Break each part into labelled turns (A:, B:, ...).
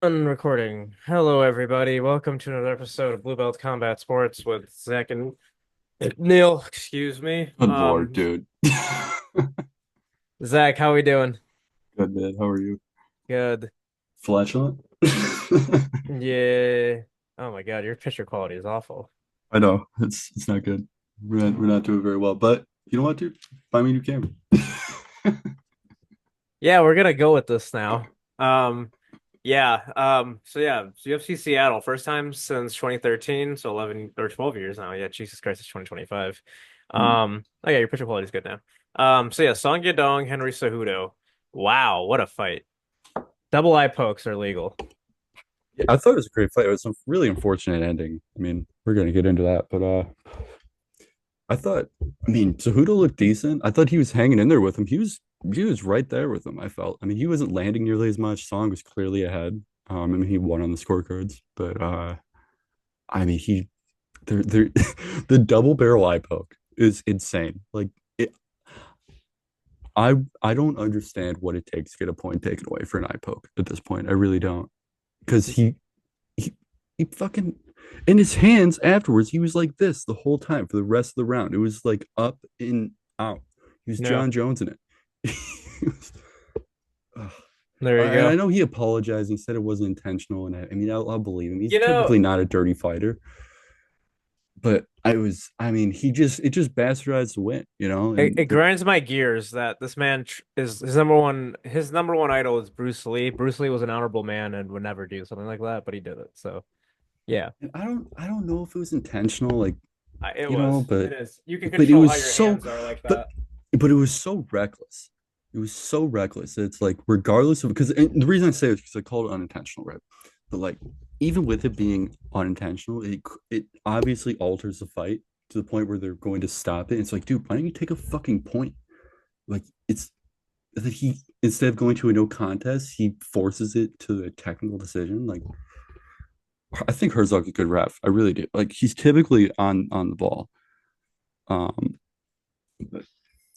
A: Unrecording. Hello, everybody. Welcome to another episode of Blue Belt Combat Sports with Zach and Neil. Excuse me.
B: Good Lord, dude.
A: Zach, how we doing?
B: Good man. How are you?
A: Good.
B: Flatulent?
A: Yeah. Oh my God, your picture quality is awful.
B: I know it's not good. We're not doing very well. But you know what, dude? Buy me a new camera.
A: Yeah, we're gonna go with this now. Yeah. So UFC Seattle, first time since 2013, so 11 or 12 years now. Yeah, Jesus Christ, it's 2025.
B: Hmm.
A: Oh yeah, your picture quality is good now. So yeah, Song Yadong, Henry Cejudo. Wow, what a fight. Double eye pokes are legal.
B: Yeah, I thought it was a great fight. It was a really unfortunate ending. I mean, we're gonna get into that, but I thought, I mean, Cejudo looked decent. I thought he was hanging in there with him. He was right there with him. I felt. I mean, he wasn't landing nearly as much. Song was clearly ahead. I mean, he won on the scorecards, but I mean, they're the double barrel eye poke is insane. Like it, I don't understand what it takes to get a point taken away for an eye poke at this point. I really don't. Because he he fucking in his hands afterwards, he was like this the whole time for the rest of the round. It was like up and out. He was
A: No,
B: John Jones in it. Was,
A: there you
B: and I
A: go.
B: know he apologized and said it wasn't intentional. And I mean, I'll believe him. He's
A: You know,
B: typically not a dirty fighter, but I mean, it just bastardized the win,
A: it
B: and
A: grinds my gears that this man is his number one idol is Bruce Lee. Bruce Lee was an honorable man and would never do something like that, but he did it. So yeah,
B: I don't know if it was intentional, like,
A: it was.
B: but
A: It is. You can
B: but it
A: control how
B: was
A: your
B: so
A: hands are like
B: but
A: that.
B: but it was so reckless. It was so reckless. It's like regardless of because the reason I say it is because I called it unintentional, right? But like even with it being unintentional, it obviously alters the fight to the point where they're going to stop it. It's like, dude, why don't you take a fucking point? Like it's that he instead of going to a no contest, he forces it to a technical decision. Like I think Herzog's a good ref. I really do. Like he's typically on the ball. But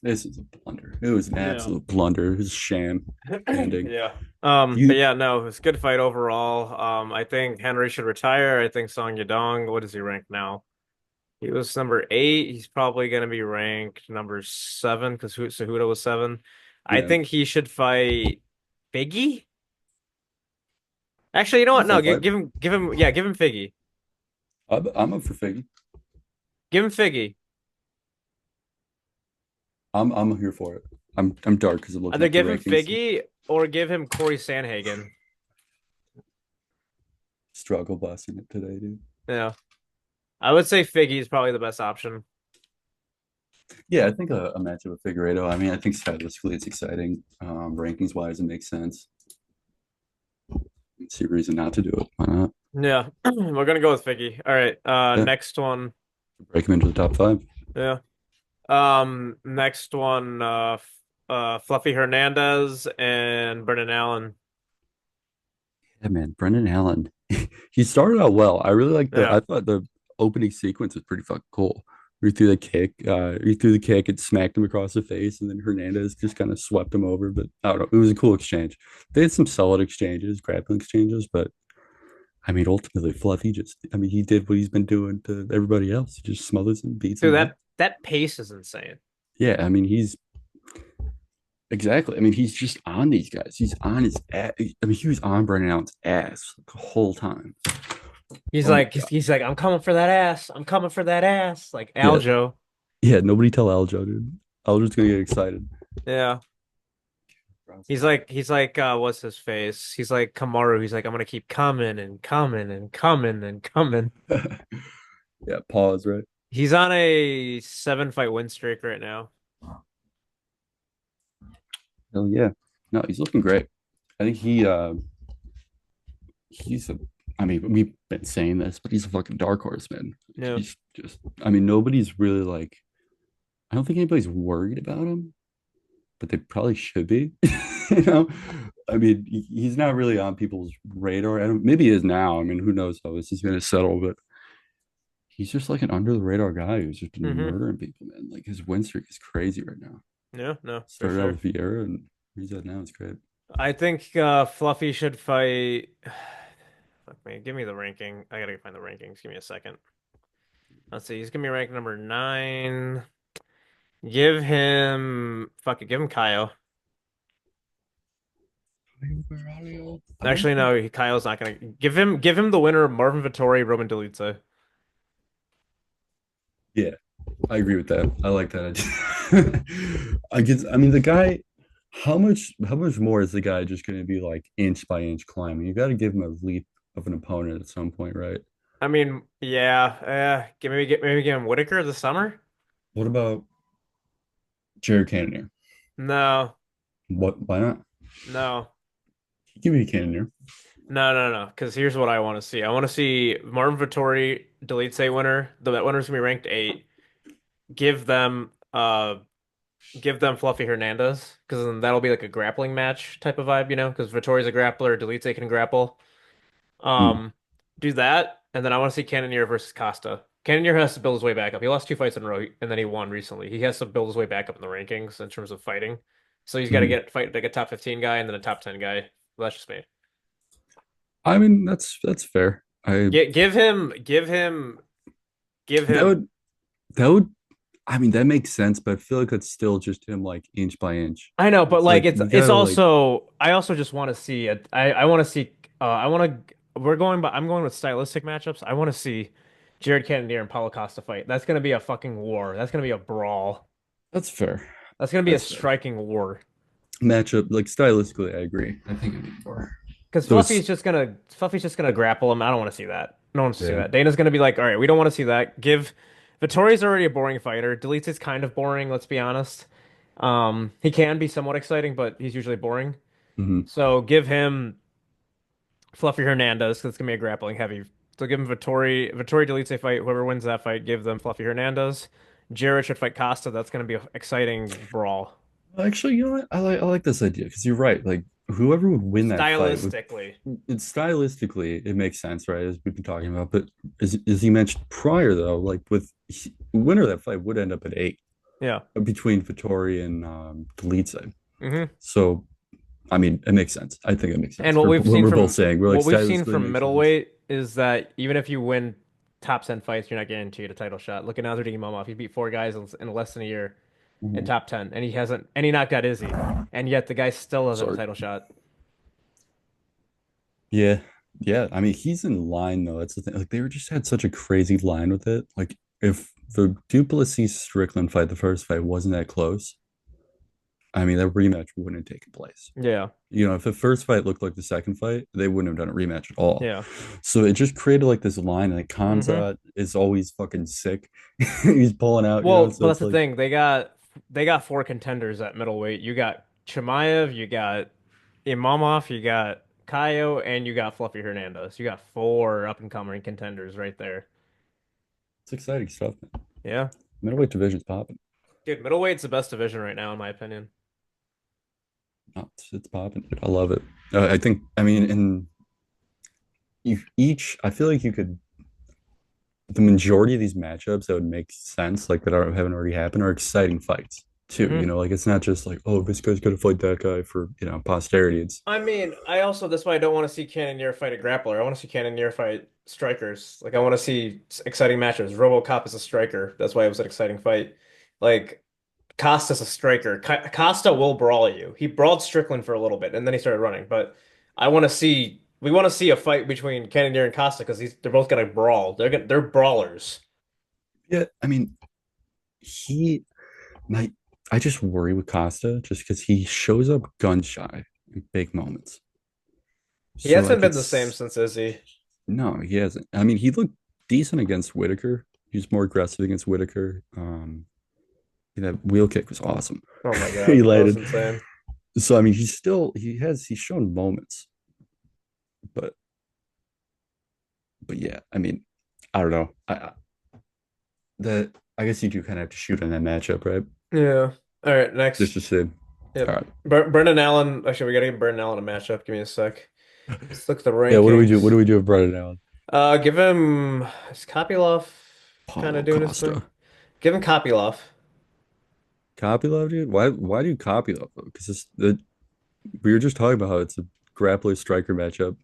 B: this is a blunder. It was an
A: Yeah.
B: absolute blunder. It was a sham ending.
A: Yeah. But
B: You,
A: yeah, no, it's a good fight overall. I think Henry should retire. I think Song Yadong, what is he ranked now? He was number 8. He's probably going to be ranked number 7 because Cejudo was 7. I
B: yeah,
A: think he should fight Figgy. Actually, you know
B: it's a
A: what? No,
B: fun
A: give,
B: fight.
A: give him, give him, yeah, give him Figgy.
B: I'm up for Figgy.
A: Give him Figgy.
B: I'm here for it. I'm dark because I'm looking
A: Either
B: at the
A: give him
B: rankings.
A: Figgy or give him Corey Sandhagen.
B: Struggle busting it today, dude.
A: Yeah, I would say Figgy is probably the best option.
B: Yeah, I think a matchup with Figueredo. I mean, I think stylistically it's exciting. Rankings wise, it makes sense. See a reason not to do it. Why not?
A: Yeah, we're gonna go with Figgy. All right.
B: Yeah,
A: Next one.
B: break him into the top five.
A: Yeah. Next one. Fluffy Hernandez and Brendan Allen.
B: Yeah, man, Brendan Allen. He started out well. I really like the.
A: Yeah.
B: I thought the opening sequence was pretty fucking cool. He threw the kick. He threw the kick. It smacked him across the face, and then Hernandez just kind of swept him over. But I don't know. It was a cool exchange. They had some solid exchanges, grappling exchanges, but I mean, ultimately, Fluffy just. I mean, he did what he's been doing to everybody else. He just smothers him, beats
A: Dude,
B: him up.
A: that pace is insane.
B: Yeah, I mean, he's exactly. I mean, he's just on these guys. He's on his ass. I mean, he was on Brendan Allen's ass the whole time.
A: He's
B: Oh my
A: like he's,
B: god.
A: he's like I'm coming for that ass. I'm coming for that ass. Like
B: Yeah,
A: Aljo.
B: yeah. Nobody tell Aljo, dude. Aljo's gonna get excited.
A: Yeah. He's like what's his face? He's like Kamaru. He's like I'm gonna keep coming and coming and coming and coming.
B: Yeah, pause, right?
A: He's on a 7 fight win streak right now.
B: Hell yeah. No, he's looking great. I think he's a I mean, we've been saying this, but he's a fucking dark horse, man.
A: Yeah.
B: He's just I mean, nobody's really like I don't think anybody's worried about him, but they probably should be. you know? I mean, he's not really on people's radar. I don't, maybe he is now. I mean, who knows how this is gonna settle, but he's just like an under the radar guy who's just been
A: Mm-hmm.
B: murdering people, man. Like his win streak is crazy right now.
A: Yeah, no, for
B: Started out
A: sure.
B: with Vieira and he's at now. It's great.
A: I think Fluffy should fight. Fuck me, give me the ranking. I gotta find the rankings. Give me a second. Let's see. He's gonna be ranked number 9. Give him fuck it. Give him Kyle.
B: I don't
A: Actually,
B: think.
A: no. Kyle's not gonna give him the winner of Marvin Vettori, Roman Dolidze.
B: Yeah, I agree with that. I like that idea. I guess. I mean, the guy. How much more is the guy just going to be like inch by inch climbing? You got to give him a leap of an opponent at some point, right?
A: I mean, yeah. Maybe give him Whitaker this summer.
B: What about Jared Cannonier?
A: No,
B: What? Why not?
A: no,
B: Give me Cannonier.
A: no. Because here's what I want to see. I want to see Marvin Vettori Dolidze winner. That winner's gonna be ranked 8. Give them give them Fluffy Hernandez because then that'll be like a grappling match type of vibe, because Vittori's a grappler, Delete can grapple.
B: Hmm.
A: Um, do that, and then I want to see Cannonier versus Costa. Cannonier has to build his way back up. He lost 2 fights in a row, and then he won recently. He has to build his way back up in the rankings in terms of fighting. So he's got to
B: Hmm.
A: get fight like a top 15 guy and then a top 10 guy. Well, that's just me.
B: I mean, that's fair. I
A: Give
B: that
A: him.
B: would. I mean, that makes sense, but I feel like it's still just him like inch by inch.
A: I know, but
B: It's
A: like
B: like
A: it's
B: you
A: it's
B: gotta like
A: also I also just want to see it. I want to see I want to we're going but I'm going with stylistic matchups. I want to see Jared Cannonier and Paulo Costa fight. That's gonna be a fucking war. That's gonna be a brawl.
B: that's fair.
A: That's gonna be a
B: That's fair.
A: striking war.
B: Matchup like stylistically, I agree. I think it'd be more.
A: Because
B: Those
A: Fluffy's just gonna grapple him. I don't want to see that. No one wants to see
B: yeah.
A: that. Dana's gonna be like, all right, we don't want to see that. Give Vittori's already a boring fighter. Deletes is kind of boring, let's be honest. He can be somewhat exciting, but he's usually boring.
B: Hmm.
A: So give him Fluffy Hernandez, because it's gonna be a grappling heavy. So give him Vittori deletes a fight. Whoever wins that fight, give them Fluffy Hernandez. Jarrett should fight Costa. That's gonna be an exciting brawl.
B: Actually, you know what? I like this idea because you're right. Like whoever would win that fight would
A: Stylistically.
B: it's stylistically it makes sense, right? As we've been talking about. But as you mentioned prior though, like winner of that fight would end up at 8
A: Yeah.
B: between Vittori and Delice.
A: hmm
B: So I mean, it makes sense. I think it makes sense
A: And
B: for what we're both saying. We're like
A: what we've seen
B: stylistically it
A: from
B: makes sense.
A: middleweight is that even if you win top 10 fights, you're not guaranteed a title shot. Look at Nazardine Imamov. He beat 4 guys in less than a year in
B: Mhm.
A: top 10, and he knocked out Izzy, and yet the guy still doesn't have a
B: Sorry.
A: title shot.
B: Yeah. Yeah. I mean, he's in line though. That's the thing. Like they were just had such a crazy line with it. Like if the Duplessis Strickland fight, the first fight wasn't that close, I mean that rematch wouldn't have taken place.
A: Yeah.
B: You know, if the first fight looked like the second fight, they wouldn't have done a rematch at all.
A: Yeah.
B: So it just created like this line, and like
A: hmm
B: Khamzat is always fucking sick. He's pulling out, you know.
A: Well,
B: So
A: but that's
B: it's
A: the
B: like
A: thing. They got 4 contenders at middleweight. You got Chimaev, you got Imamov, you got Kaio, and you got Fluffy Hernandez. You got 4 up and coming contenders right there.
B: it's exciting stuff, man.
A: Yeah.
B: Middleweight division's popping.
A: Dude, middleweight's the best division right now, in my opinion.
B: Oh, it's popping. Dude. I love it. I think. I mean, and you each. I feel like you could the majority of these matchups that would make sense, like that haven't already happened, are exciting fights too. You
A: hmm
B: know, like it's not just like, oh, this guy's gonna fight that guy for posterity. It's
A: I mean, that's why I don't want to see Cannonier fight a grappler. I want to see Cannonier fight strikers. Like, I want to see exciting matches. RoboCop is a striker. That's why it was an exciting fight. Like, Costa's a striker. Costa will brawl you. He brawled Strickland for a little bit, and then he started running. But we want to see a fight between Cannonier and Costa because they're both gonna brawl. They're brawlers.
B: yeah. I mean, he might. I just worry with Costa just because he shows up gun shy in big moments.
A: He
B: So
A: hasn't
B: like
A: been the same
B: it's
A: since Izzy.
B: no, he hasn't. I mean, he looked decent against Whitaker. He was more aggressive against Whitaker. That wheel kick was awesome.
A: Oh my
B: He
A: God, that was
B: landed.
A: insane.
B: So I mean, he's shown moments, but yeah, I mean, I don't know. I guess you do kind of have to shoot on that matchup, right?
A: Yeah. All right,
B: Just
A: next.
B: to see. All
A: Yep.
B: right.
A: Brendan Allen. Actually, we gotta give Brendan Allen a matchup. Give me a sec. Let's look at the
B: Yeah, what do we do? What
A: rankings.
B: do we do with Brendan Allen?
A: Give him is Kopylov kind of
B: Paulo
A: doing his thing.
B: Costa.
A: Give him Kopylov.
B: Copy love, dude. Why do you copy love? Because it's the We were just talking about how it's a grappler striker matchup.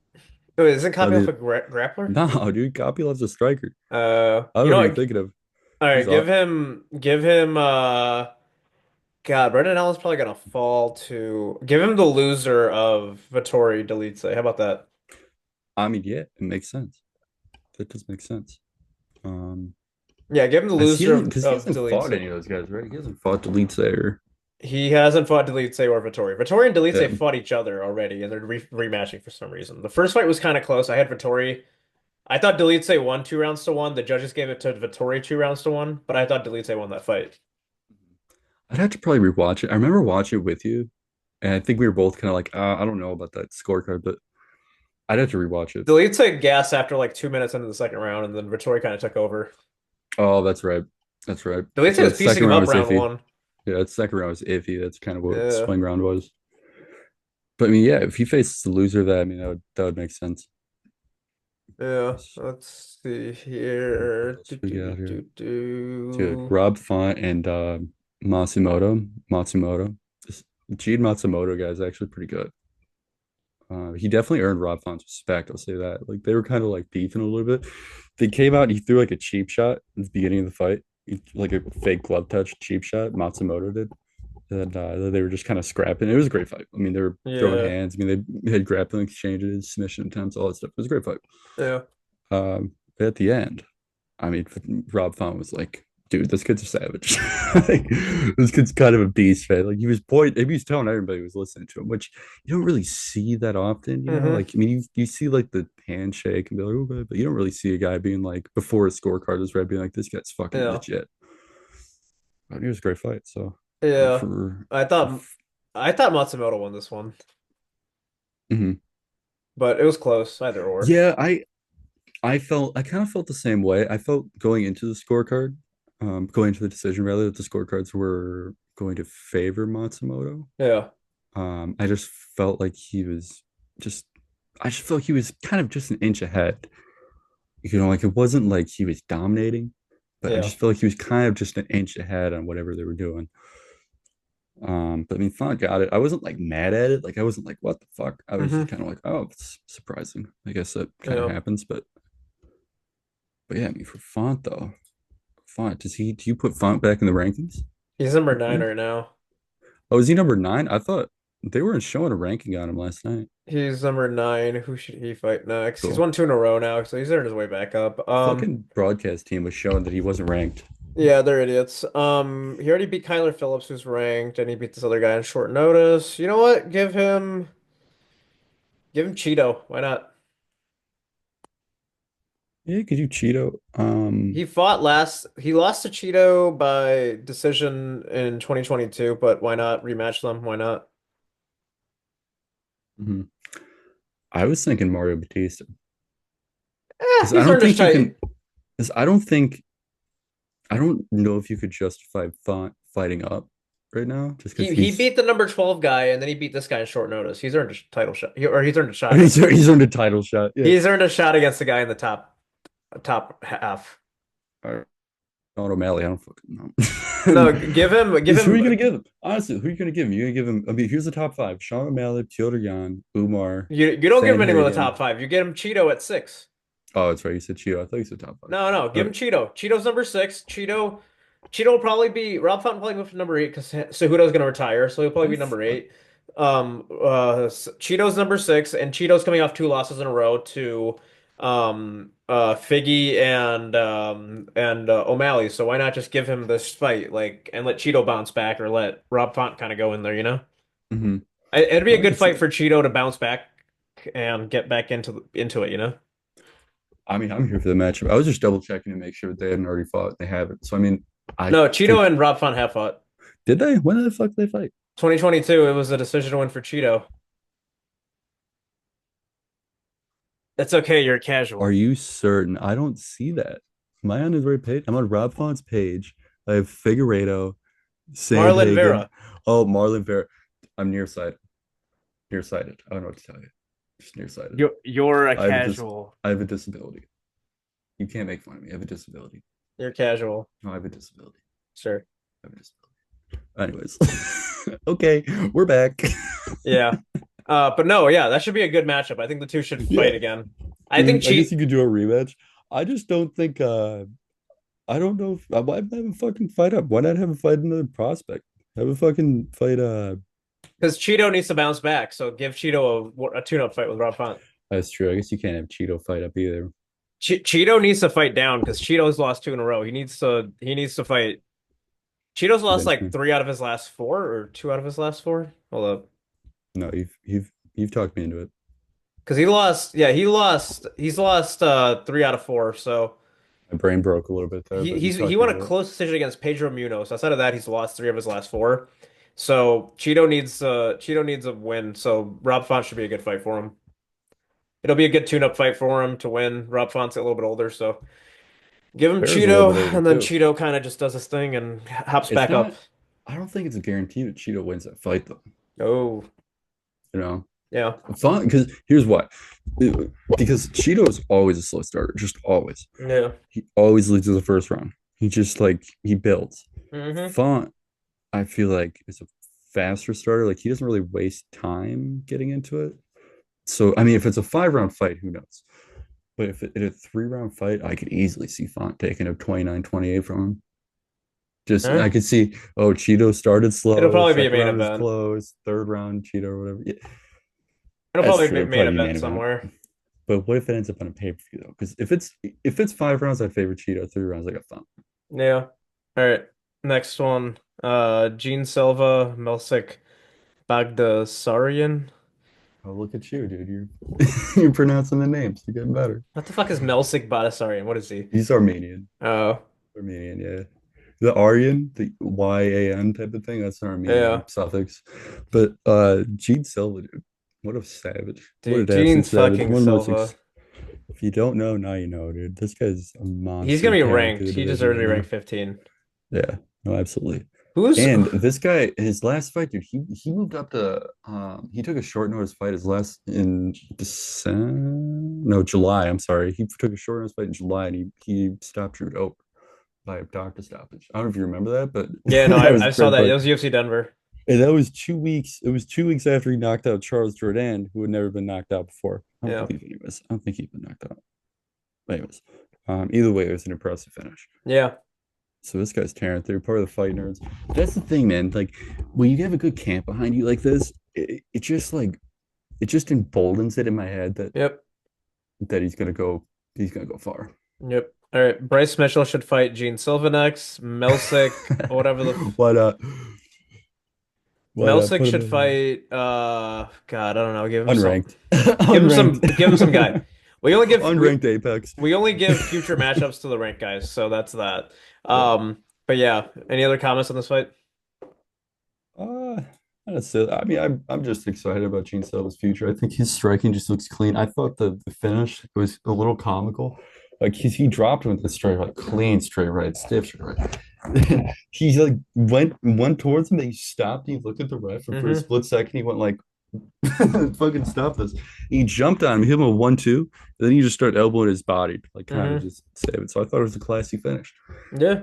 A: Wait, isn't
B: I
A: Kape
B: mean,
A: a grappler?
B: no, dude, Kape loves a striker. I don't
A: You
B: know
A: know
B: who you're
A: what?
B: thinking of.
A: All
B: He's
A: right,
B: up.
A: give him, God, Brendan Allen's probably gonna fall to, give him the loser of Vettori Delete. How about that?
B: I mean, yeah, it makes sense. That does make sense. Um,
A: Yeah, give him the
B: as he
A: loser
B: hasn't because he
A: of
B: hasn't fought
A: Delete.
B: any of those guys, right? He hasn't fought Delete or
A: He hasn't fought Delete or Vettori. Vettori and
B: yeah.
A: Delete fought each other already, and they're rematching for some reason. The first fight was kind of close. I had Vettori. I thought Delete won 2 rounds to 1. The judges gave it to Vettori 2 rounds to 1, but I thought Delete won that fight.
B: I'd have to probably rewatch it. I remember watching it with you, and I think we were both kind of like, I don't know about that scorecard, but I'd have to rewatch it.
A: Delete gas after like 2 minutes into the second round, and then Vettori kind of took over.
B: Oh, that's right. That's right.
A: Delete
B: The
A: was piecing
B: second
A: him
B: round
A: up
B: was
A: round
B: iffy.
A: one.
B: Yeah, the second round was iffy. That's kind of what
A: Yeah.
B: swing round was. But I mean, yeah, if he faces the loser of that, I mean, that would make sense.
A: Yeah, let's see
B: What
A: here.
B: else we got here? Dude,
A: Do.
B: Rob Font and Matsumoto. This Jade Matsumoto guy is actually pretty good. He definitely earned Rob Font's respect. I'll say that. Like they were kind of like beefing a little bit. They came out. He threw like a cheap shot at the beginning of the fight, like a fake glove touch cheap shot. Matsumoto did, and they were just kind of scrapping. It was a great fight. I mean, they were throwing
A: Yeah,
B: hands. I mean, they had grappling exchanges, submission attempts, all that stuff. It was a great fight.
A: yeah.
B: But at the end, I mean, Rob Font was like, dude, this kid's a savage. Like, this kid's kind of a beast, man. Like he was telling everybody who was listening to him, which you don't really see that often, you know.
A: Mm-hmm.
B: Like, I mean, you see like the handshake and be like, okay, but you don't really see a guy being like before a scorecard is read, being like, this guy's fucking
A: Yeah,
B: legit. But it was a great fight. So
A: yeah.
B: for
A: I
B: for
A: thought I thought Matsumoto won this one,
B: mhm.
A: but it was close either or.
B: Yeah, I kind of felt the same way. I felt going into the scorecard, going into the decision rather that the scorecards were going to favor Matsumoto.
A: Yeah,
B: I just felt like he was just I just felt he was kind of just an inch ahead. You know, like it wasn't like he was dominating, but I
A: yeah.
B: just felt like he was kind of just an inch ahead on whatever they were doing. But I mean, Font got it. I wasn't like mad at it. Like I wasn't like, what the fuck? I was just
A: Mm-hmm.
B: kind of like, oh, it's surprising. I guess that kind of
A: Yeah.
B: happens, but yeah, I mean, for Font though, Font do you put Font back in the rankings?
A: He's number
B: You
A: 9
B: think?
A: right now.
B: Oh, is he number 9? I thought they weren't showing a ranking on him last night.
A: He's number 9. Who should he fight next? He's
B: Cool.
A: won 2 in a row now, so he's earned his way back up.
B: The fucking broadcast team was showing that he wasn't ranked.
A: Yeah, they're idiots. He already beat Kyler Phillips, who's ranked, and he beat this other guy on short notice. You know what? Give him Cheeto. Why not?
B: Yeah, could you Cheeto?
A: He lost to Cheeto by decision in 2022, but why not rematch them? Why not?
B: Mhm. I was thinking Mario Batista because I
A: He's
B: don't
A: earned his
B: think you can.
A: tight.
B: Because I don't know if you could justify Font fighting up right now, just because
A: He beat the number 12 guy, and then he beat this guy in short notice. He's earned a title shot, or he's earned a shot against him.
B: he's earned a title shot. Yeah.
A: He's earned a shot against the guy in the top half.
B: All right. Sean O'Malley, I don't fucking
A: No,
B: know.
A: give
B: Who are
A: him.
B: you gonna give him? Honestly, who are you gonna give him? You're gonna give him. I mean, here's the top five: Sean O'Malley, Piotr Jan, Umar,
A: You don't give him anyone in the top
B: Sanhagen.
A: 5. You get him Cheeto at 6.
B: Oh, that's right. You said Cheeto. I thought you said top five.
A: No, no,
B: All
A: give him
B: right.
A: Cheeto. Cheeto's number 6. Cheeto will probably be Rob Fountain will probably move to number 8 because Cejudo's gonna retire, so he'll probably be number 8. Cheeto's number 6, and Cheeto's coming off 2 losses in a row to Figgy and O'Malley. So why not just give him this fight, like, and let Cheeto bounce back, or let Rob Font kind of go in there, you know?
B: Mm-hmm.
A: It'd be a
B: No, I
A: good
B: can see
A: fight
B: that.
A: for Cheeto to bounce back and get back into it, you know?
B: I mean, I'm here for the matchup. I was just double checking to make sure that they hadn't already fought. They haven't. So I mean, I
A: No, Cheeto
B: think
A: and Rob Font have fought.
B: did they? When the fuck did they fight?
A: 2022, it was a decision win for Cheeto. It's okay, you're
B: Are
A: casual.
B: you certain? I don't see that. Am I on his right page? I'm on Rob Font's page. I have Figueredo,
A: Marlon
B: Sandhagen.
A: Vera.
B: Oh, Marlon Vera. I'm nearsighted. Nearsighted. I don't know what to tell you. Just nearsighted.
A: You're a
B: I have a dis
A: casual.
B: I have a disability. You can't make fun of me. I have a disability.
A: You're casual.
B: No, I have a disability.
A: Sure.
B: I have a disability. Anyways. Okay, we're back.
A: Yeah. But no, yeah, that should be a good matchup. I think the two should
B: Yeah,
A: fight again.
B: I
A: I think
B: mean, I guess
A: cheat
B: you could do a rematch. I just don't think I don't know if why not have a fucking fight up? Why not have a fight another prospect? Have a fucking fight
A: because Cheeto needs to bounce back. So give Cheeto a tune-up fight with Rob Font.
B: that's true. I guess you can't have Cheeto fight up either.
A: Cheeto needs to fight down because Cheeto's lost two in a row. He needs to fight. Cheeto's lost
B: Convince
A: like
B: me.
A: three out of his last four or two out of his last four. Hold up.
B: No, you've talked me into it.
A: Because he lost, yeah, he's lost three out of four. So
B: My brain broke a little bit there,
A: he
B: but you've
A: he's he
B: talked me
A: won a
B: into it.
A: close decision against Pedro Munoz. Outside of that, he's lost three of his last four. So Cheeto needs a win. So Rob Font should be a good fight for him. It'll be a good tune-up fight for him to win. Rob Font's a little bit older, so give him
B: Bear's a little
A: Cheeto,
B: bit older
A: and then
B: too.
A: Cheeto kind of just does his thing and hops
B: It's
A: back up.
B: not. I don't think it's a guarantee that Cheeto wins that fight though.
A: Oh,
B: You know,
A: yeah,
B: fun because here's why. Because Cheeto is always a slow starter, just always.
A: yeah.
B: He always loses the first round. He just like he builds.
A: Hmm.
B: Font, I feel like is a faster starter. Like he doesn't really waste time getting into it. So I mean, if it's a 5 round fight, who knows? But if in a 3 round fight, I could easily see Font taking a 29-28 from him. Just I
A: Eh,
B: could see, oh, Cheeto started
A: it'll
B: slow,
A: probably be a
B: second
A: main
B: round was
A: event.
B: close, third round Cheeto or whatever. Yeah,
A: It'll
B: that's
A: probably
B: true.
A: be
B: It'd
A: main
B: probably be
A: event
B: main event.
A: somewhere.
B: But what if it ends up on a pay-per-view though? Because if it's 5 rounds, I favor Cheeto. 3 rounds, I got Font.
A: Yeah. All right. Next one. Gene Silva, Melsik Bagdasaryan.
B: Oh, look at you, dude. You're you're pronouncing the names. You're getting better.
A: What the fuck is Melsik Bagdasaryan? What is he?
B: He's Armenian.
A: Oh,
B: Armenian, yeah. The Aryan, the YAN type of thing, that's an Armenian
A: yeah.
B: suffix. But Gene Silva, dude, what a savage. What
A: Dude,
B: an absolute
A: Gene
B: savage.
A: fucking
B: One of the most
A: Silva.
B: if you don't know, now you know, dude. This guy's a
A: He's
B: monster
A: gonna be
B: tearing through
A: ranked.
B: the
A: He
B: division
A: deserves to
B: right
A: be
B: now.
A: ranked 15.
B: Yeah, no, absolutely.
A: Who's
B: And this guy, his last fight, dude, he moved up to he took a short notice fight his last in December, no, July. I'm sorry. He took a short notice fight in July and he stopped Drew Dope by a doctor stoppage. I don't know if you remember that, but
A: Yeah, no,
B: that was
A: I
B: a
A: saw
B: great
A: that. It
B: fight.
A: was UFC Denver.
B: And that was 2 weeks. It was 2 weeks after he knocked out Charles Jourdain, who had never been knocked out before. I don't
A: Yeah.
B: believe he was. I don't think he'd been knocked out. But anyways, either way, it was an impressive finish.
A: Yeah.
B: So this guy's tearing through, part of the fight nerds. That's the thing, man. Like when you have a good camp behind you like this, it just like it just emboldens it in my head that
A: Yep.
B: he's gonna go far.
A: Yep. All right. Bryce Mitchell should fight Gene Silva next. Melsick, whatever the
B: why not? Why not
A: Melsick
B: put him
A: should
B: in
A: fight God, I don't know, give him some
B: unranked,
A: give him
B: unranked,
A: some give him some guy. We only give we
B: unranked Apex?
A: we only give future matchups to the ranked guys, so that's that.
B: Yeah.
A: But yeah, any other comments on this fight?
B: Uh, that's it. I mean, I'm just excited about Gene Silva's future. I think his striking just looks clean. I thought the finish was a little comical. Like he dropped him with the straight right, clean straight right, stiff straight right. He like went towards him, then he stopped. He looked at the ref, and for a
A: Hmm.
B: split second, he went like, "Fucking stop this!" He jumped on him, hit him a 1-2, then he just started elbowing his body, like kind of
A: Hmm.
B: just save it. So I thought it was a classy finish.
A: Yeah.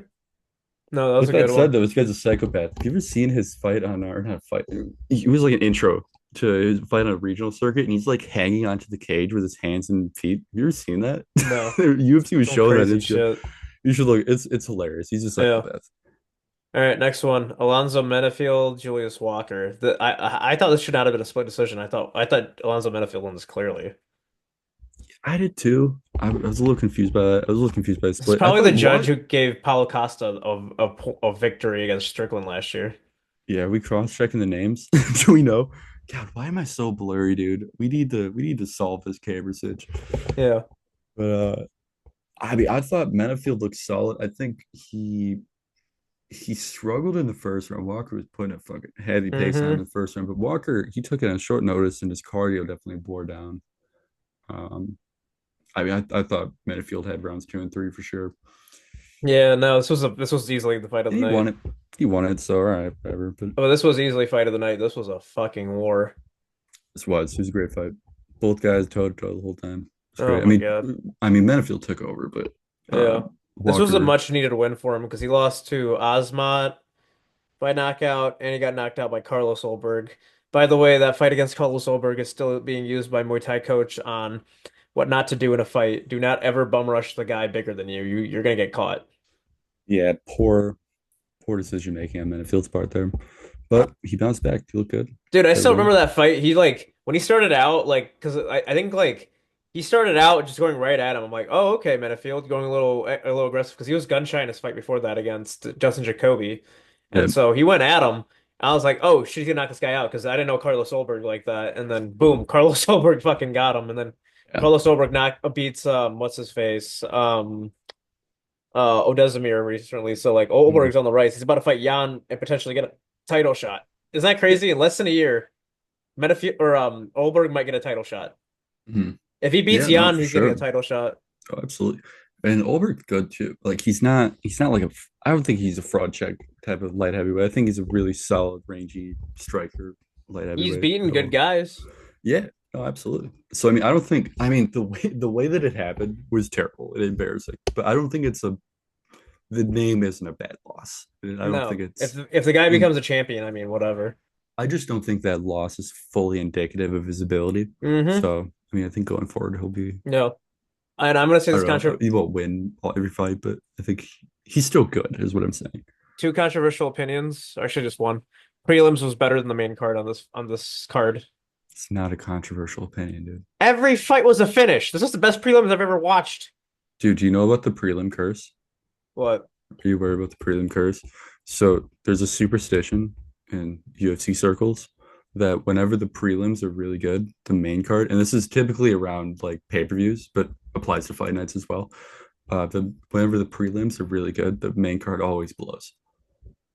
A: No, that was
B: With
A: a
B: that
A: good
B: said,
A: one.
B: though, this guy's a psychopath. Have you ever seen his fight on, or not fight? It was like an intro to his fight on a regional circuit, and he's like hanging onto the cage with his hands and feet. Have you ever seen that?
A: No.
B: UFC was
A: Some
B: showing that
A: crazy
B: intro.
A: shit.
B: You should look. It's hilarious. He's a
A: Yeah.
B: psychopath.
A: All right, next one. Alonzo Menafield, Julius Walker. I thought this should not have been a split decision. I thought Alonzo Menafield won this clearly.
B: I did too. I was a little confused by that. I was a little confused by the
A: This is
B: split. I
A: probably the
B: thought
A: judge
B: what?
A: who gave Paulo Costa a victory against Strickland last year.
B: Yeah, we cross-checking the names. Do we know? God, why am I so blurry, dude? We need to solve this Cabersage.
A: Yeah.
B: But I mean, I thought Menafield looked solid. I think he struggled in the first round. Walker was putting a fucking heavy pace on in
A: Hmm.
B: the first round, but Walker he took it on short notice, and his cardio definitely bore down. Um, I mean, I thought Metafield had rounds 2 and 3 for sure,
A: Yeah, no, this was easily the fight of
B: and
A: the
B: he
A: night.
B: won it. He won it, so all right, whatever. But
A: Oh, this was easily fight of the night. This was a fucking war.
B: it was a great fight. Both guys toe to toe the whole time. It's
A: Oh
B: great.
A: my God.
B: I mean, Metafield took over, but
A: Yeah. This was a
B: Walker.
A: much needed win for him because he lost to Osmat, by knockout, and he got knocked out by Carlos Ulberg. By the way, that fight against Carlos Ulberg is still being used by Muay Thai coach on what not to do in a fight. Do not ever bum rush the guy bigger than you. You're gonna get caught.
B: Yeah, poor decision making on Menifield's part there. But he bounced back. He looked good.
A: Dude, I
B: Got it
A: still
B: done.
A: remember that fight. He like when he started out, like, because I think like he started out just going right at him. I'm like, oh, okay, Menifield going a little aggressive because he was gun shy in his fight before that against Justin Jacoby,
B: Yeah,
A: and so he went at him. I was like, oh, she's gonna knock this guy out because I didn't know Carlos Solberg like that. And then boom, Carlos Solberg fucking got him. And then
B: yeah.
A: Carlos Solberg beats what's his face Odesimir recently. So like
B: Mhm.
A: Olberg's on the rise. He's about to fight Jan and potentially get a title shot. Isn't that
B: Yeah.
A: crazy? In less than a year. Olberg might get a title shot.
B: Mhm.
A: If he beats
B: Yeah, no,
A: Jan,
B: for
A: he's getting a
B: sure.
A: title shot.
B: Oh, absolutely. And Ulbricht's good too. Like he's not like a I don't think he's a fraud check type of light heavyweight. I think he's a really solid, rangy striker light
A: He's
B: heavyweight
A: beating
B: at
A: good
B: all.
A: guys.
B: Yeah, no, absolutely. So I mean, I don't think I mean the way that it happened was terrible and embarrassing. But I don't think it's a the name isn't a bad loss. And I don't think
A: No, if
B: it's
A: if the guy
B: and
A: becomes a champion, I mean, whatever.
B: I just don't think that loss is fully indicative of his ability.
A: Mm-hmm.
B: So I mean, I think going forward he'll be
A: No, and I'm gonna say
B: I
A: this
B: don't know.
A: contra
B: He won't win every fight, but I think he's still good, is what I'm saying.
A: two controversial opinions. Actually, just one. Prelims was better than the main card on this card.
B: It's not a controversial opinion, dude.
A: Every fight was a finish. This is the best prelims I've ever watched.
B: Dude, do you know about the prelim curse?
A: What?
B: Are you worried about the prelim curse? So there's a superstition in UFC circles that whenever the prelims are really good, the main card, and this is typically around like pay-per-views, but applies to fight nights as well. Whenever the prelims are really good, the main card always blows.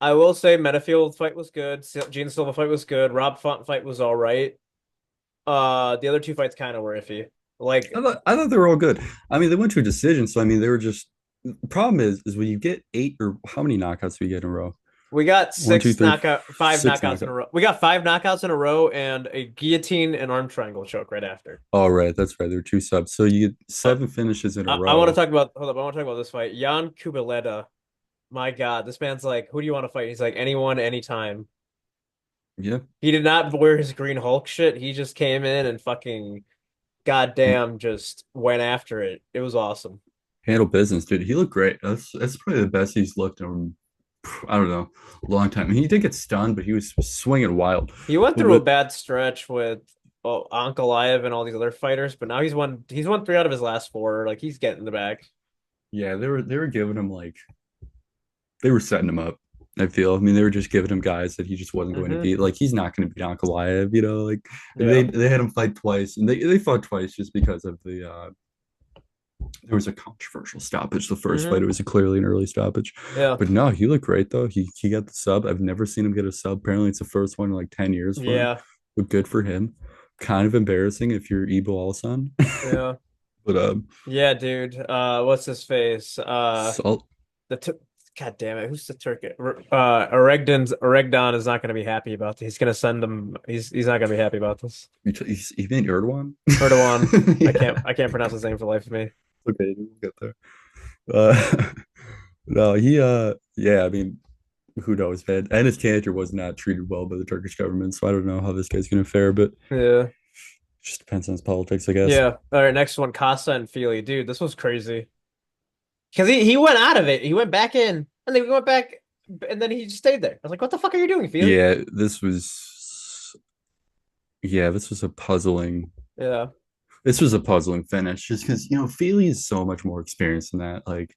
A: I will say Metafield fight was good. Gene Silva fight was good. Rob Font fight was all right. The other two fights kind of were iffy. Like
B: I thought they were all good. I mean, they went to a decision, so I mean, they were just. The problem is when you get eight or how many knockouts do we get in a row?
A: we got
B: One, two, three,
A: five
B: six
A: knockouts in a
B: knockouts.
A: row. We got five knockouts in a row and a guillotine and arm triangle choke right after.
B: All right, that's right. There were two subs, so you get
A: Uh,
B: seven finishes in a
A: I want to
B: row.
A: talk about hold up. I want to talk about this fight. Jan Kubaleta. My God, this man's like, who do you want to fight? He's like, anyone, anytime.
B: Yeah,
A: He did not wear his Green Hulk shit. He just came in and fucking goddamn just went after it. It was awesome.
B: handle business, dude. He looked great. That's probably the best he's looked in I don't know, a long time. He did get stunned, but he was swinging wild.
A: He went through a
B: But
A: bad stretch with Ankalaev and all these other fighters, but now he's won three out of his last four. Like he's getting the bag.
B: yeah, they were giving him like they were setting him up. I feel. I mean, they were just giving him guys that he just wasn't going to
A: Hmm.
B: beat. Like he's not going to beat Almabayev, you know. Like
A: Yeah.
B: they had him fight twice, and they fought twice just because of the there was a controversial stoppage. The first fight,
A: Hmm.
B: it was clearly an early stoppage,
A: Yeah.
B: but no, he looked great though. He got the sub. I've never seen him get a sub. Apparently, it's the first one in like 10 years for him.
A: Yeah.
B: But good for him. Kind of embarrassing if you're Ebo Alsan,
A: Yeah.
B: but
A: Yeah, dude. What's his face?
B: salt.
A: The t God damn it, who's the Turk? Eregdon is not going to be happy about this. He's going to send him. He's not going to be happy about this.
B: He made Erdogan.
A: Erdogan. I can't
B: Yeah.
A: I can't pronounce his name for the life of me.
B: Okay, we'll get there. No, he yeah, I mean, who knows, man? And his character was not treated well by the Turkish government, so I don't know how this guy's gonna fare, but
A: Yeah.
B: just depends on his politics, I guess.
A: Yeah. All right, next one, Casa and Feely. Dude, this was crazy. Because he went out of it. He went back in, and then he went back, and then he just stayed there. I was like, what the fuck are you doing, Feely?
B: Yeah, this was a puzzling
A: Yeah.
B: finish just because Feely is so much more experienced than that. Like,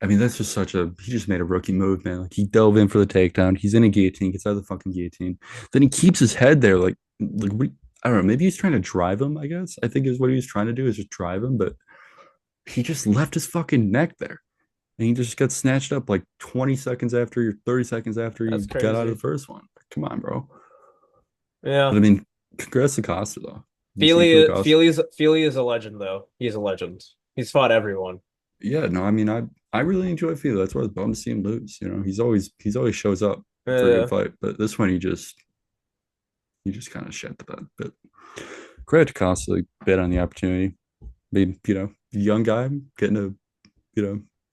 B: I mean, that's just such a he just made a rookie move, man. Like he dove in for the takedown. He's in a guillotine, gets out of the fucking guillotine. Then he keeps his head there, like what, I don't know, maybe he's trying to drive him, I guess. I think is what he was trying to do is just drive him, but he just left his fucking neck there. And he just got snatched up like 20 seconds after 30 seconds after
A: That's
B: you got out of
A: crazy.
B: the first one. Come on, bro.
A: Yeah.
B: But I mean, congrats to Costa though. You see to
A: Feely
B: Costa.
A: Feely is a legend though. He's a legend. He's fought everyone.
B: Yeah, no, I mean, I really enjoy Fila. That's why I was bummed to see him lose. He's always shows up for a good
A: Yeah.
B: fight, but this one he just kind of shat the bed. But credit to Costa, like, bet on the opportunity. I mean, young guy getting a